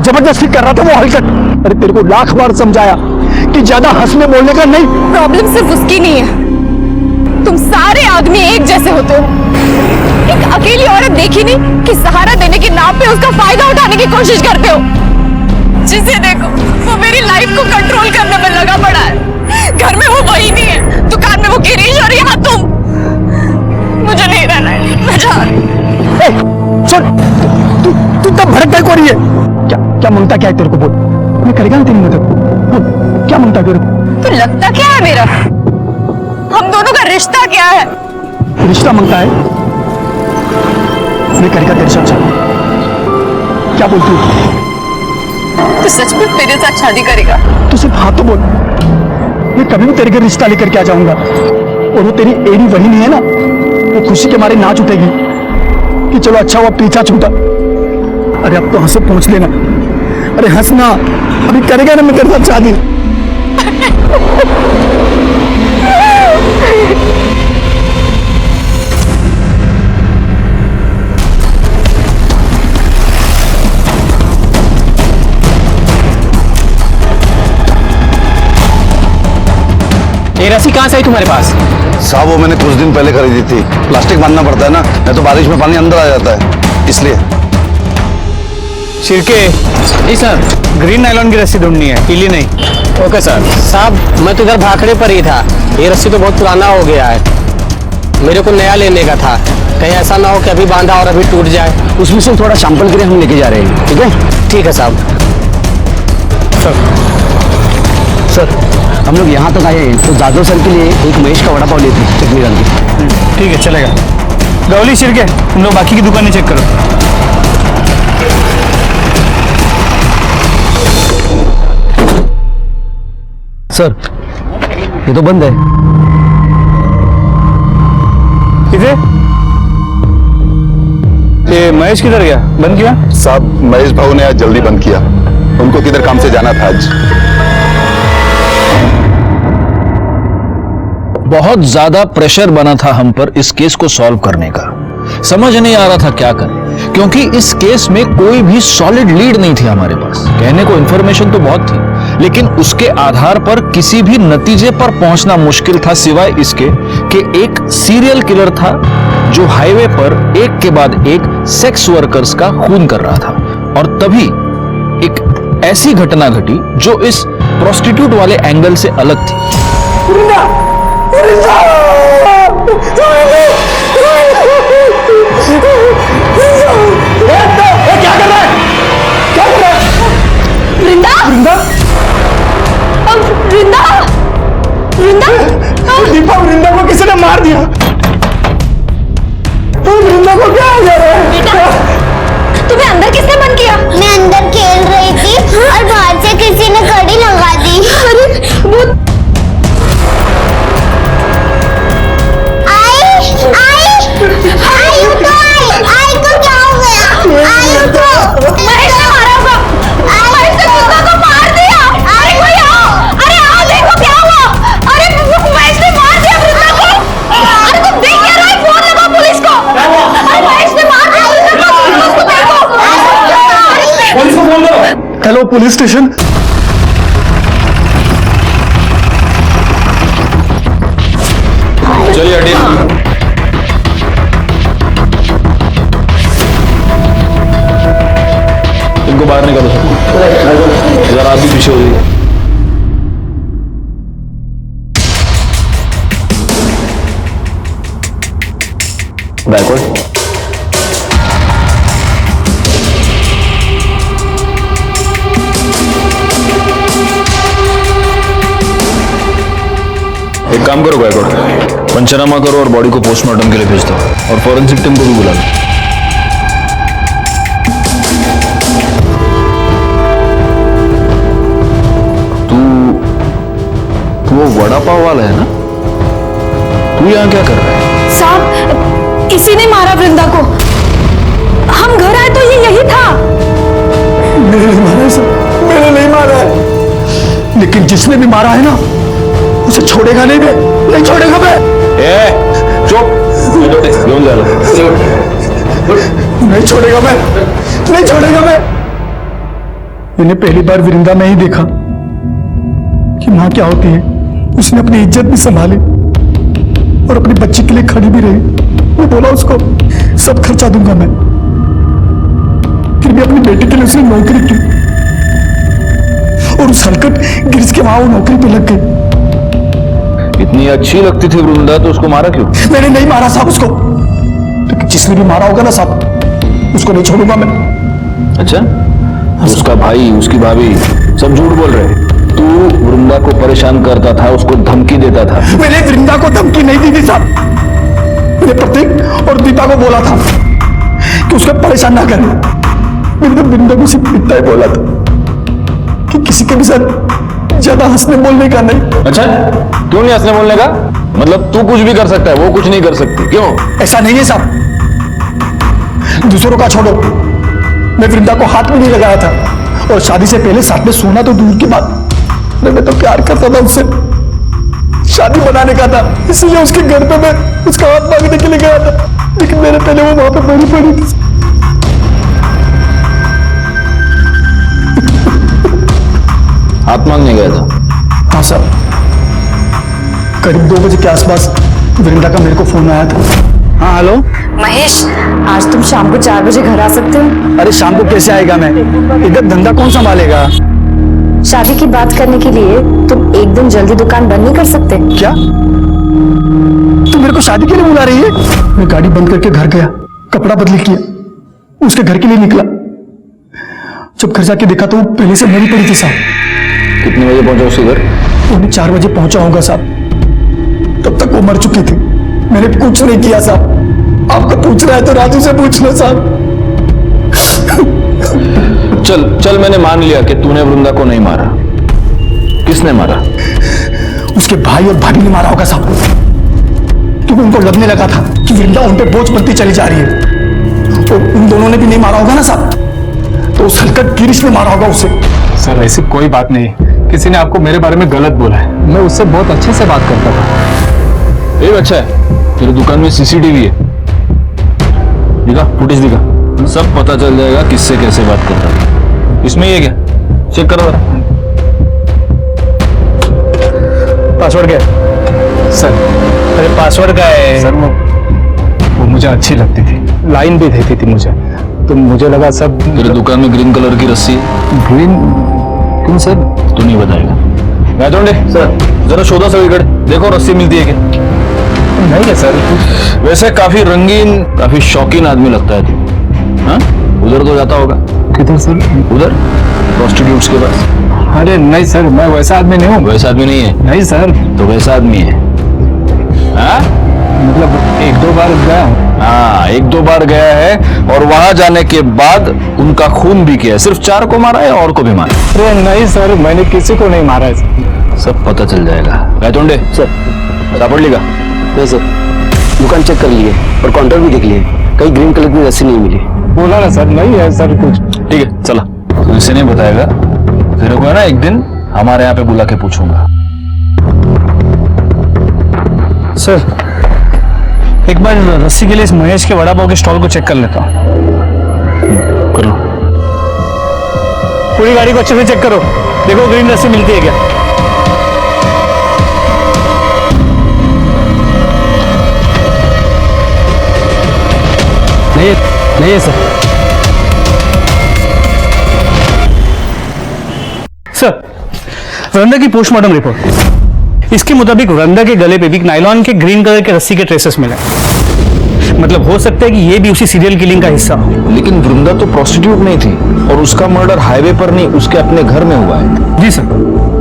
जबरदस्ती कर रहा था वो हरकत। अरे तेरे को लाख बार समझाया कि ज्यादा हंसने बोलने का नहीं। प्रॉब्लम सिर्फ उसकी नहीं है, तुम सारे आदमी एक जैसे होते हो। एक अकेली औरत देखी नहीं कि सहारा देने के नाम पे उसका फायदा उठाने की कोशिश करते हो। जिसे देखो वो मेरी लाइफ को कंट्रोल करने में लगा पड़ा है। घर में वो वही नहीं है, दुकान में वो गिरीश और यहाँ तुम। मुझे नहीं रहना है, मैं जा रही हूँ। सुन, तू तब भड़क को रही है। क्या मांगता क्या है तेरे को? बोल, मैं करेगा ना तेरी मदद। क्या मांगता तेरे को? तो लगता क्या है मेरा? हम दोनों का रिश्ता क्या है? रिश्ता मांगता है? मैं करेगा तेरे साथ शादी। क्या बोलती हूँ? तो सच में मेरे साथ शादी करेगा? तू सिर्फ हाँ तो बोल, मैं कभी भी तेरे घर रिश्ता लेकर के आ जाऊंगा। और वो तेरी एड़ी वही नहीं है ना, वो खुशी के मारे नाच उठेगी कि चलो अच्छा हुआ पीछा छूटा। अरे अब तो हंस पहुंच लेना। अरे हंसना, अभी करेगा ना मैं तेरे साथ शादी। ये रस्सी कहाँ से आई तुम्हारे पास? साहब वो मैंने कुछ दिन पहले खरीदी थी। प्लास्टिक बांधना पड़ता है ना, नहीं तो बारिश में पानी अंदर आ जाता है, इसलिए। शिरके जी सर, ग्रीन नायलॉन की रस्सी ढूंढनी है, पीली नहीं। Okay sir. साहब मैं तो इधर भाखड़े पर ही था, ये रस्सी तो बहुत पुराना हो गया है, मेरे को नया लेने का था। कहीं ऐसा ना हो कि अभी बांधा और अभी टूट जाए। उसमें से थोड़ा सैंपल के लिए हम लेके जा रहे हैं, ठीक है? ठीक है साहब। सर हम लोग यहाँ तक आए हैं तो जादव सर के लिए एक महेश का वड़ा पाव लेते हैं, चटनी डाल के। ठीक है, चलेगा। गौली शिरके, तुम लोग बाकी की दुकानें चेक करो। सर ये तो बंद है। किधर? ये महेश किधर गया? बंद किया? साहब महेश भाऊ ने आज जल्दी बंद किया, उनको किधर काम से जाना था आज। बहुत ज्यादा प्रेशर बना था हम पर इस केस को सॉल्व करने का। समझ नहीं आ रहा था क्या करें, क्योंकि इस केस में कोई भी सॉलिड लीड नहीं थी हमारे पास। कहने को इंफॉर्मेशन तो बहुत थी, लेकिन उसके आधार पर किसी भी नतीजे पर पहुंचना मुश्किल था, सिवाय इसके कि एक सीरियल किलर था जो हाईवे पर एक के बाद एक सेक्स वर्कर्स का खून कर रहा था। और तभी एक ऐसी घटना घटी जो इस प्रोस्टिट्यूट वाले एंगल से अलग थी। क्या कर रहा है? क्या कर रहा है? वृंदा? वृंदा? वृंदा? वृंदा? दीपा, वृंदा को किसी ने मार दिया। वृंदा को क्या हो जा रहा है? तुम्हें अंदर किसने बंद किया? मैं अंदर खेल रही थी और बाहर से किसी ने कड़ी लगा दी। अरे वो आई को क्या हो गया? आई को महेश ने मारा होगा। महेश ने कुत्ता को मार दिया। अरे कोई आओ, अरे आओ देखो क्या हुआ। अरे महेश ने मार दिया वृंदा को। अरे तुम देख क्या रहे हो? फोन लगाओ पुलिस को। अरे महेश ने मार दिया वृंदा को, उसको देखो। पुलिस को फोन करो। Hello police station. चलिए हटिए। इनको बाहर निकालो सर, जरा आप भी पीछे हो जाइए। बैकवर्ड। काम करो गायकवाड़, पंचनामा करो और बॉडी को पोस्टमार्टम के लिए भेज दो और फॉरेंसिक टीम को भी बुला लो। तू वो वड़ा पाव वाला है ना? तू यहाँ क्या कर रहा है? साहब, इसी ने मारा वृंदा को। हम घर आए तो ये यही था। मैंने नहीं मारा है सर, मैंने नहीं मारा है, लेकिन जिसने भी मारा है ना उसे छोड़ेगा नहीं मैं, नहीं छोड़ेगा मैं। चुप, नहीं छोड़ेगा मैं, नहीं छोड़ेगा मैं। मैंने पहली बार वृंदा में ही देखा कि माँ क्या होती है। उसने अपनी इज्जत भी संभाली और अपनी बच्ची के लिए खड़ी भी रही। मैं बोला उसको सब खर्चा दूंगा मैं, फिर भी अपनी बेटी के लिए उसने नौकरी की और उस हलकट गिरिश के वहां वो नौकरी पे लग गई। इतनी अच्छी लगती थी वृंदा तो उसको मारा क्यों? मैंने नहीं मारा साहब उसको, लेकिन जिसने भी मारा होगा ना साहब उसको नहीं छोड़ूंगा मैं। अच्छा, उसका भाई, उसकी भाभी सब झूठ बोल रहे। तू वृंदा को परेशान करता था, उसको धमकी देता था। मैंने वृंदा को धमकी नहीं दी थी साहब, मैंने प्रतीक और दीपा को बोला था कि उसको परेशान ना करें। मैंने तो वृंदा को सिर्फ इतना ही बोला था कि किसी के भी साथ ज्यादा हंसने बोलने का नहीं। अच्छा, क्यों नहीं हंसने बोलने का? मतलब तू कुछ भी कर सकता है, वो कुछ नहीं कर सकती, क्यों? ऐसा नहीं है साहब, दूसरों का छोड़ो, मैं वृंदा को हाथ में नहीं लगाया था और शादी से पहले साथ में सोना तो दूर की बात, मैं तो प्यार करता था उससे, शादी बनाने का था, इसलिए उसके घर पे मैं उसका हाथ मांगने के लिए गया था, लेकिन मेरे पहले वो वहां पे मरी पड़ी थी। हाथ मांगने गया था? हाँ साहब, करीब 2 बजे के आसपास वृंदा का मेरे को फोन आया था। हाँ हेलो महेश, आज तुम शाम को 4 बजे घर आ सकते हो? अरे शाम को कैसे आएगा मैं, इधर धंधा कौन संभालेगा? शादी की बात करने के लिए तुम एक दिन जल्दी दुकान बंद नहीं कर सकते? क्या तुम मेरे को शादी के लिए बुला रही है? मैं गाड़ी बंद करके घर गया, कपड़ा बदली किया, उसके घर के लिए निकला। जब घर जाके देखा तो वो पहले से मरी पड़ी थी साहब। कितने बजे पहुंचा उसके घर? 4 बजे पहुंचा होगा साहब, तब तक वो मर चुकी थी। मैंने कुछ नहीं किया साहब, आपको पूछना है तो राजू से पूछ लो साहब। चल चल, मैंने मान लिया कि तूने वृंदा को नहीं मारा। किसने मारा? उसके भाई और भाभी ने मारा होगा साहब, क्योंकि उनको लगने लगा था कि वृंदा उन पे बोझ बनती चली जा रही है, तो उन दोनों ने भी नहीं मारा होगा ना साहब, तो उस हलकट गिरीश ने मारा होगा उसे। सर ऐसी कोई बात नहीं, किसी ने आपको मेरे बारे में गलत बोला है, मैं उससे बहुत अच्छे से बात करता था। ये अच्छा है, तेरी दुकान में सीसीटीवी है, दिखा, फुटेज दिखा, सब पता चल जाएगा किससे कैसे बात करता था। इसमें ये क्या, चेक करो। पासवर्ड क्या है? सर अरे पासवर्ड क्या है? सर वो मुझे अच्छी लगती थी, लाइन भी देती थी मुझे, तो मुझे लगा सब। तेरे दुकान में ग्रीन कलर की रस्सी है? ग्रीन क्यों सर? तू नहीं बताएगा। गायतोंडे सर, जरा शोधा सगळीकडे, देखो रस्सी मिलती है क्या? नहीं है सर। वैसे काफी रंगीन, काफी शौकीन आदमी लगता है तू। हाँ, उधर तो जाता होगा। किधर सर? उधर प्रोस्टिट्यूट्स के पास। अरे नहीं सर, मैं वैसा आदमी नहीं हूँ। वैसा आदमी नहीं है? नहीं सर। तो वैसा आदमी है? हाँ, मतलब 1-2 बार गया हूँ। हाँ, 1-2 बार गया है और वहां जाने के बाद उनका खून भी किया। सिर्फ 4 को मारा है और को भी मारा? अरे नहीं सर, मैंने किसी को नहीं मारा है। सब पता चल जाएगा। गायतोंडे सर, सापड़ का? नहीं सर, दुकान चेक कर लिए और काउंटर भी देख लिए, कहीं ग्रीन कलर की रस्सी नहीं मिली। बोला ना सर, नहीं है सर कुछ। ठीक है चला, तो इसे नहीं बताएगा, तेरे को है ना एक दिन हमारे यहाँ पे बुला के पूछूंगा। सर एक बार रस्सी के लिए इस महेश के वड़ा पाव के स्टॉल को चेक कर लेता हूँ। कर लो। पूरी गाड़ी को अच्छे से चेक करो, देखो ग्रीन रस्सी मिलती है क्या। नहीं है सर। सर, वृंदा की पोस्टमार्टम रिपोर्ट, इसके मुताबिक वृंदा के गले पे भी नायलॉन के ग्रीन कलर के रस्सी के ट्रेसेस मिले। मतलब हो सकता है कि ये भी उसी सीरियल किलिंग का हिस्सा हो। लेकिन वृंदा तो प्रोस्टिट्यूट नहीं थी और उसका मर्डर हाईवे पर नहीं, उसके अपने घर में हुआ है। जी सर।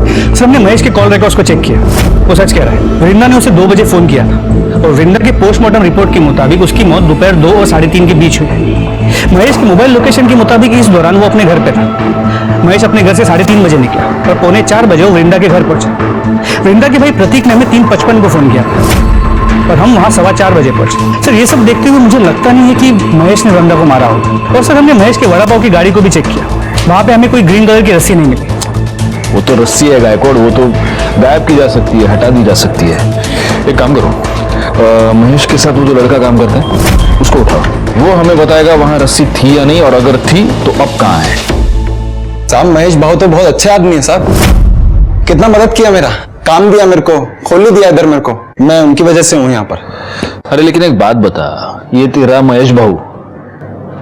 सर हमने महेश के कॉल रिकॉर्ड्स को चेक किया, वो सच कह रहा है। वृंदा ने उसे 2 बजे फोन किया था और वृंदा के पोस्टमार्टम रिपोर्ट के मुताबिक उसकी मौत दोपहर 2 और 3:30 के बीच हुई है। महेश के मोबाइल लोकेशन के मुताबिक इस दौरान वो अपने घर पे था। महेश अपने घर से 3:30 बजे निकला और 3:45 बजे वो वृंदा के घर पहुंचा। वृंदा के भाई प्रतीक ने हमें 3:55 को फोन किया था और हम वहां 4:15 बजे पहुंचे। सर ये सब देखते हुए मुझे लगता नहीं है कि महेश ने वृंदा को मारा होगा। और सर हमने महेश के वड़ा पाव की गाड़ी को भी चेक किया, वहां पे हमें कोई ग्रीन कलर की रस्सी नहीं मिली। वो तो रस्सी है गायकवाड़, वो तो गायब की जा सकती है, हटा दी जा सकती है। एक काम करो, महेश के साथ वो जो लड़का काम करता है उसको उठाओ, वो हमें बताएगा वहां रस्सी थी या नहीं, और अगर थी तो अब कहाँ है। साहब महेश भाऊ तो बहुत अच्छे आदमी है साहब, कितना मदद किया, मेरा काम दिया, मेरे को खोल दिया इधर मेरे को, मैं उनकी वजह से हूं यहाँ पर। अरे लेकिन एक बात बता, ये तेरा महेश भाऊ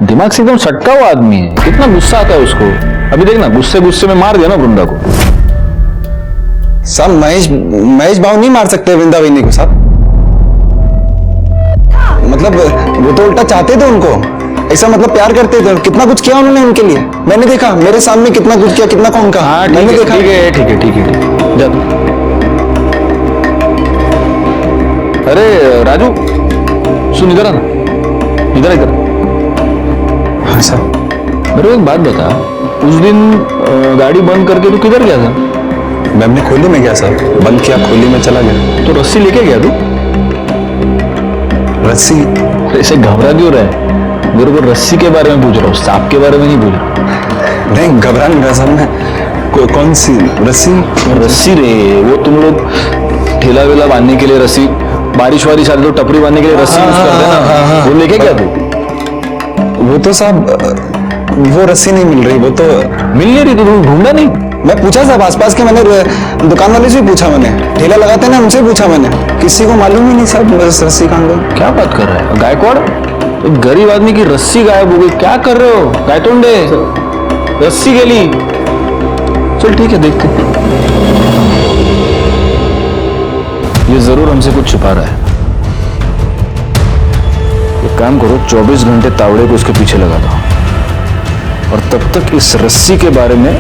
दिमाग से एकदम सटका हुआ आदमी है, कितना गुस्सा आता है उसको। अभी देखना, गुस्से गुस्से में मार दिया ना वृंदा को। साहब महेश भाऊ नहीं मार सकते वृंदा वहीनी को साहब, मतलब वो तो उल्टा चाहते थे उनको, ऐसा मतलब प्यार करते थे। कितना कुछ किया उन्होंने उनके लिए, मैंने देखा, मेरे सामने कितना कुछ किया, कितना कौन का। हाँ, मैंने देखा। ठीक है जा। अरे राजू सुन, इधर आना, इधर। हाँ साहब। मेरे को एक बात बता, उस दिन गाड़ी बंद करके तू किधर गया था? मैं अपनी खोली में गया साहब, बंद किया, खोली में चला गया। तो रस्सी लेके गया तू? रस्सी? ऐसे घबरा क्यों रहा है? मेरे को रस्सी के बारे में पूछ रहा हूँ, सांप के बारे में नहीं पूछ रहा। नहीं घबरा नहीं रहा साहब मैं। कौन सी रस्सी? रस्सी रे, वो तुम लोग ठेला वेला बांधने के लिए रस्सी, बारिश वारिश आती तो टपरी बांधने के लिए रस्सी यूज करते ना, वो लेके गया तू? वो तो साहब वो रस्सी नहीं मिल रही, वो तो मिल नहीं रही, तो ढूंढा नहीं? मैं पूछा साहब आसपास के, मैंने दुकान वाले से भी पूछा, मैंने ठेला लगाते ना उनसे पूछा, मैंने किसी को मालूम ही नहीं साहब रस्सी कहाँ गई। क्या बात कर रहा है गायकवाड़, एक गरीब आदमी की रस्सी गायब हो गई, क्या कर रहे हो गायतोंडे? रस्सी गली, चल ठीक है देखते। ये जरूर हमसे कुछ छुपा रहा है। एक काम करो, 24 घंटे तावड़े को उसके पीछे लगा दो और तब तक इस रस्सी के बारे में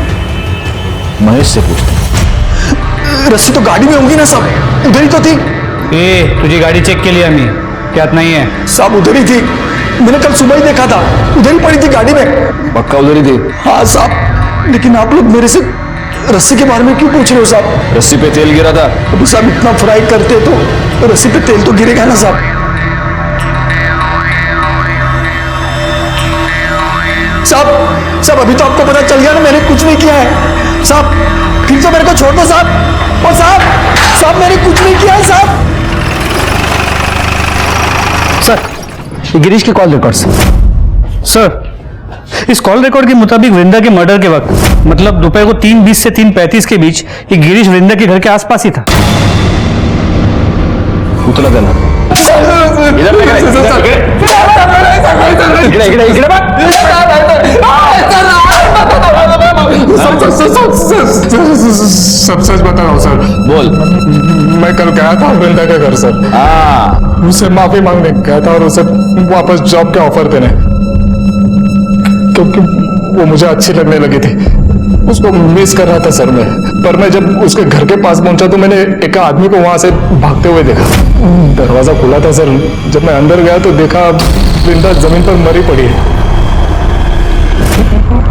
महेश से पूछते। रस्सी तो गाड़ी में होंगी ना साहब, उधर ही तो थी। तुझी गाड़ी चेक के लिए हमें क्या नहीं है साहब? उधर ही थी, मैंने कल सुबह ही देखा था, उधर ही पड़ी थी गाड़ी में। पक्का उधर ही थी? हाँ साहब, लेकिन आप लोग मेरे से रस्सी के बारे में क्यों पूछ रहे हो साहब? रस्सी पे तेल गिरा था। अभी साहब इतना फ्राई करते तो रस्सी पे तेल तो गिरेगा ना साहब। साहब अभी तो आपको पता चल गया ना मैंने कुछ नहीं किया है साहब, फिर तो मेरे को छोड़ दो साहब। और साहब मैंने कुछ नहीं किया है साहब। सर गिरीश के कॉल रिकॉर्ड सर, इस कॉल रिकॉर्ड के मुताबिक वृंदा के मर्डर के वक्त मतलब दोपहर को 3:20 से 3:35 के बीच ये गिरीश वृंदा के घर के आसपास ही था। उतला देना सब सच बता रहा हूँ सर। बोल। मैं कल गया था वृंदा के घर सर, उससे माफी मांगने गया था और उसे वापस जॉब के ऑफर देने, क्योंकि वो मुझे अच्छी लगने लगी थी, उसको मिस कर रहा था सर मैं। पर मैं जब उसके घर के पास पहुंचा तो मैंने एक आदमी को वहां से भागते हुए देखा। दरवाजा खुला था सर, जब मैं अंदर गया तो देखा वृंदा जमीन पर मरी पड़ी है।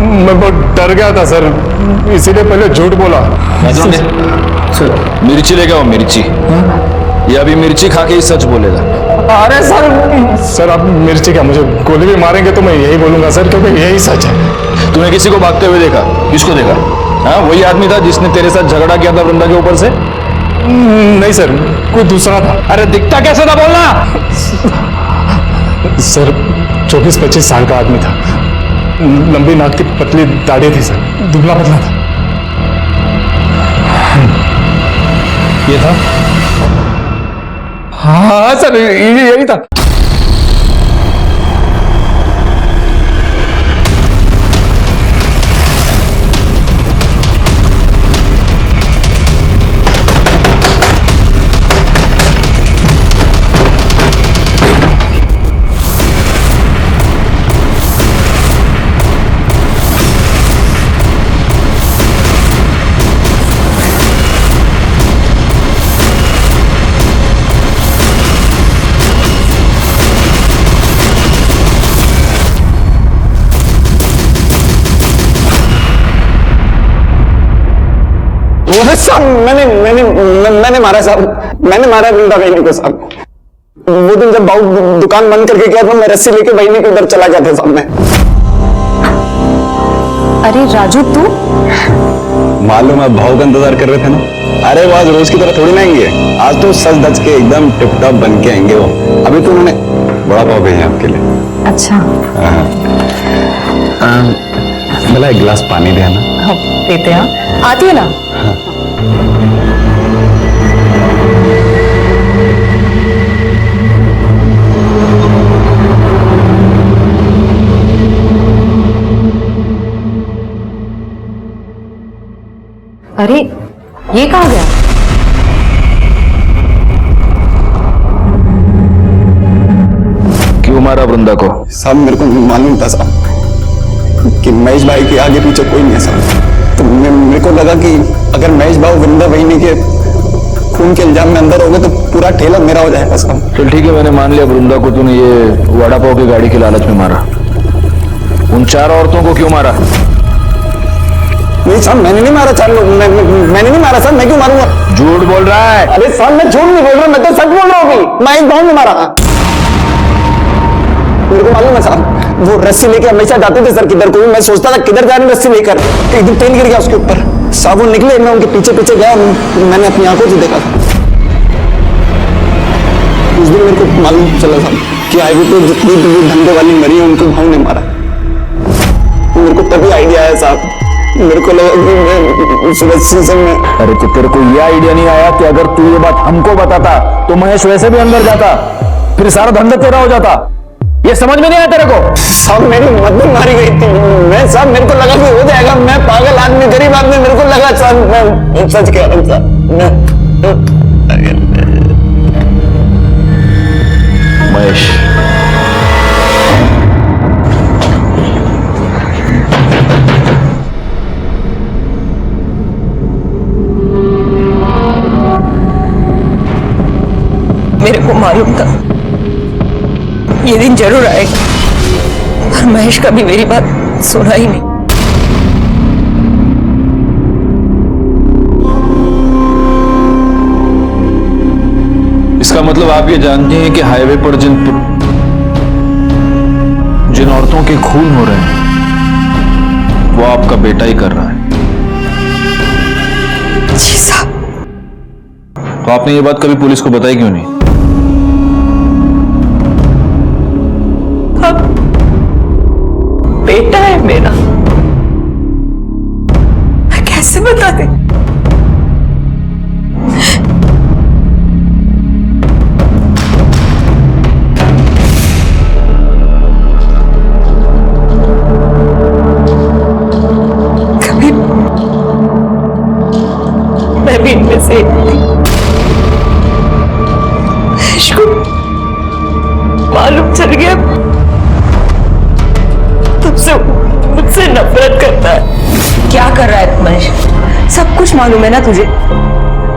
मैं बहुत डर गया था सर, इसीलिए पहले झूठ बोला। मिर्ची लेके आओ, मिर्ची। ये अभी मिर्ची खा के ही सच बोलेगा। अरे सर आप मिर्ची क्या, मुझे गोली भी मारेंगे तो मैं यही बोलूंगा सर, क्योंकि यही सच है। तूने किसी को भागते हुए देखा? किसको देखा? हाँ वही आदमी था जिसने तेरे साथ झगड़ा किया था वृंदा के ऊपर से? नहीं सर, कोई दूसरा था। अरे दिखता कैसा था बोलना? सर 24-25 साल का आदमी था, लंबी नाक की पतली दाढ़ी थी सर, दुबला पतला था। ये था? हाँ सर यही था। वो साहब मैंने मारा साहब, मैंने मारा वृंदा बहनी को साहब। वो दिन जब बाबू दुकान बंद करके गया था, मैं रस्सी लेके बहनी को उधर चला गया था साहब मैं। अरे राजू तू मालूम है भाव का इंतजार कर रहे थे ना। अरे वो आज रोज की तरह थोड़ी ना आएंगे, आज तो सज धज के एकदम टिप टॉप बन के आएंगे वो। अभी तो उन्होंने बड़ा पाव भेजा आपके लिए। अच्छा भला एक गिलास पानी दे ना। हाँ, देते हैं, आती है ना। अरे ये कहाँ गया? क्यों मारा वृंदा को? साहब मेरे को मालूम था साहब कि महेश भाई के आगे पीछे कोई नहीं है साहब। तो मेरे को लगा कि अगर महेश भाई वृंदा बहनी के खून के इल्जाम में अंदर हो गए तो पूरा ठेला मेरा हो जाएगा साहब। चल ठीक है, मैंने मान लिया वृंदा को तूने ये वड़ा पाव की गाड़ी की लालच में मारा। उन 4 औरतों को क्यों मारा? नहीं साहब मैंने नहीं मारा 4 लोग, मैंने नहीं मारा साहब। मैं क्यों मारूंगा? झूठ बोल रहा है। अरे साहब मैं झूठ नहीं बोल रहा, मैं तो सच बोल रहा हूँ। मैं एक भाव में मारा। मेरे को मालूम है साहब, वो रस्सी लेके हमेशा जाते थे सर किधर को भी। मैं सोचता था किधर जा रहे रस्सी लेकर, एक दिन तेल गिर गया उसके ऊपर। साहब वो निकले, मैं उनके पीछे पीछे गया, मैंने अपनी आंखों से देखा था। उस दिन मेरे को मालूम चला साहब कि हाईवे पे जितनी भी धंधे वाली मरी है उनको भाव ने मारा। मेरे को तभी आइडिया आया साहब, मेरे को लगा कि मैं उस रस्सी से मैं। अरे तो तेरे को यह आइडिया नहीं आया कि अगर तू ये बात हमको बताता तो महेश वैसे भी अंदर जाता, फिर सारा धंधा तेरा हो जाता? ये समझ में नहीं आया तेरे को? साहब मेरी मदद मारी गई थी। मैं साहब मेरे को लगा कि हो जाएगा, मैं पागल आदमी गरीब आदमी, मेरे को लगा साहब मैं सच कह रहा हूं साहब। महेश मेरे को मालूम था ये दिन जरूर आएगा, पर महेश कभी मेरी बात सुना ही नहीं। इसका मतलब आप ये जानते हैं कि हाईवे पर जिन औरतों के खून हो रहे हैं वो आपका बेटा ही कर रहा है। जी साहब। तो आपने ये बात कभी पुलिस को बताई क्यों नहीं? बेटा है मेरा, मैं कैसे बता दे? कभी मैं भी इनमें से इसको मालूम चल गया तुमसे मुझसे नफरत करता है। क्या कर रहा है महेश? सब कुछ मालूम है ना तुझे,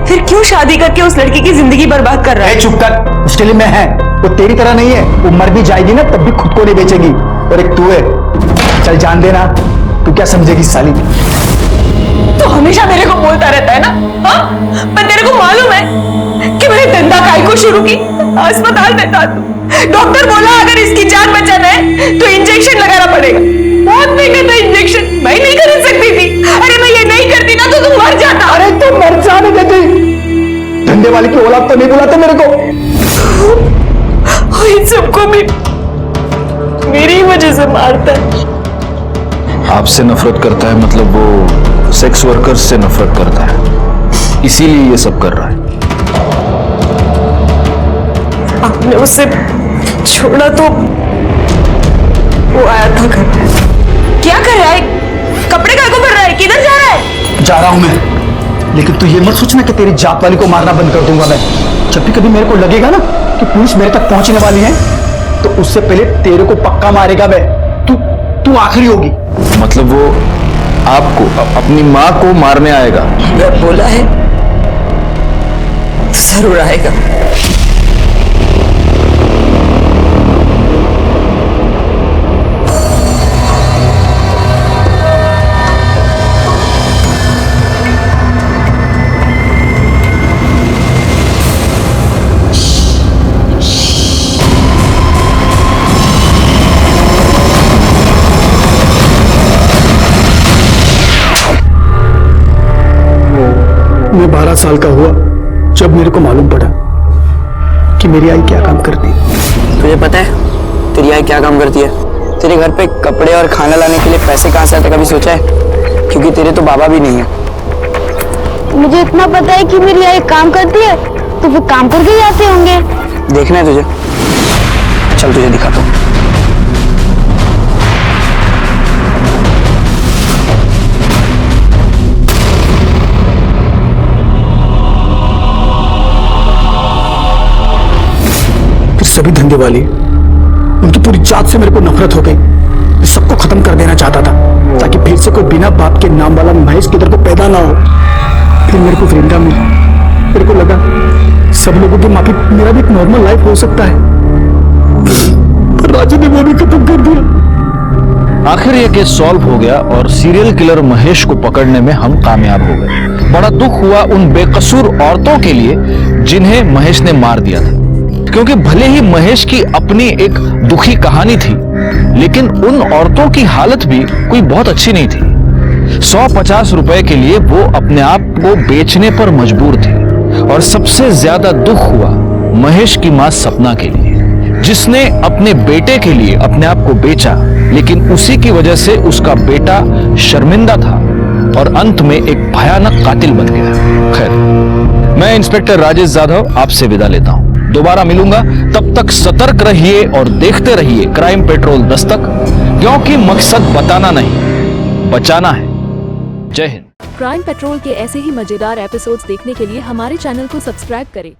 फिर क्यों शादी करके उस लड़की की जिंदगी बर्बाद कर रहा है? चुप कर, उसके लिए मैं है, वो तेरी तरह नहीं है। वो मर भी जाएगी ना तब भी खुद को नहीं बेचेगी, और एक तू है। चल जान देना, तू क्या समझेगी साली? तो हमेशा मेरे को बोलता रहता है ना, हाँ? पर तेरे को मालूम है कि मैंने धंधा काय को शुरू की? अस्पताल में था, डॉक्टर बोला अगर इसकी जान बचाना है तो इंजेक्शन लगाना पड़ेगा। बहुत महंगा था इंजेक्शन, मैं नहीं खरीद सकती थी। अरे मैं ये नहीं करती ना तो तुम मर जाता। अरे तुम मर जाने देती, धंधे वाले की औलाद तो नहीं बुलाते मेरे को। इन सबको भी मेरी वजह से मारता है। आपसे नफरत करता है मतलब वो सेक्स वर्कर्स से नफरत करता है, इसीलिए ये सब कर रहा है। आपने उसे छोड़ा तो वो आया था घर में। क्या कर रहा है? कपड़े का को भर रहा है? किधर जा रहा है? जा रहा हूं मैं, लेकिन तू ये मत सोचना कि तेरी जात वाली को मारना बंद कर दूंगा मैं। जब भी कभी मेरे को लगेगा ना कि पुलिस मेरे तक पहुंचने वाली है तो उससे पहले तेरे को पक्का मारेगा मैं। तू आखिरी होगी। मतलब वो आपको अपनी माँ को मारने आएगा? अगर बोला है तो जरूर आएगा। साल का हुआ जब मेरे को मालूम पड़ा कि मेरी आई क्या काम करती है। तुझे पता है तेरी आई क्या काम करती है? तेरे घर पे कपड़े और खाना लाने के लिए पैसे कहाँ से आते कभी सोचा है? क्योंकि तेरे तो बाबा भी नहीं है। मुझे इतना पता है कि मेरी आई काम करती है, तो फिर काम करके ही आते होंगे। देखना है तुझे? चल तुझे दिखाता हूँ। फिर सभी धंधे वाले, उनकी पूरी जात से मेरे को नफरत हो गई। मैं सबको खत्म कर देना चाहता था ताकि फिर से कोई बिना बाप के नाम वाला महेश किधर को पैदा ना हो। फिर मेरे को वृंदा मिली। मेरे को लगा सब लोगों की माफी मेरा भी एक नॉर्मल लाइफ हो सकता है, पर राजू ने वो भी खत्म कर दिया। आखिर ये केस सॉल्व हो गया और सीरियल किलर महेश को पकड़ने में हम कामयाब हो गए। बड़ा दुख हुआ उन बेकसूर औरतों के लिए जिन्हें महेश ने मार दिया था, क्योंकि भले ही महेश की अपनी एक दुखी कहानी थी, लेकिन उन औरतों की हालत भी कोई बहुत अच्छी नहीं थी। 150 रुपए के लिए वो अपने आप को बेचने पर मजबूर थी। और सबसे ज्यादा दुख हुआ महेश की मां सपना के लिए, जिसने अपने बेटे के लिए अपने आप को बेचा, लेकिन उसी की वजह से उसका बेटा शर्मिंदा था और अंत में एक भयानक कातिल बन गया। खैर, मैं इंस्पेक्टर राजेश जाधव आपसे विदा लेता हूं। दोबारा मिलूंगा, तब तक सतर्क रहिए और देखते रहिए क्राइम पेट्रोल दस्तक, क्योंकि मकसद बताना नहीं, बचाना है। जय हिंद। क्राइम पेट्रोल के ऐसे ही मजेदार एपिसोड्स देखने के लिए हमारे चैनल को सब्सक्राइब करें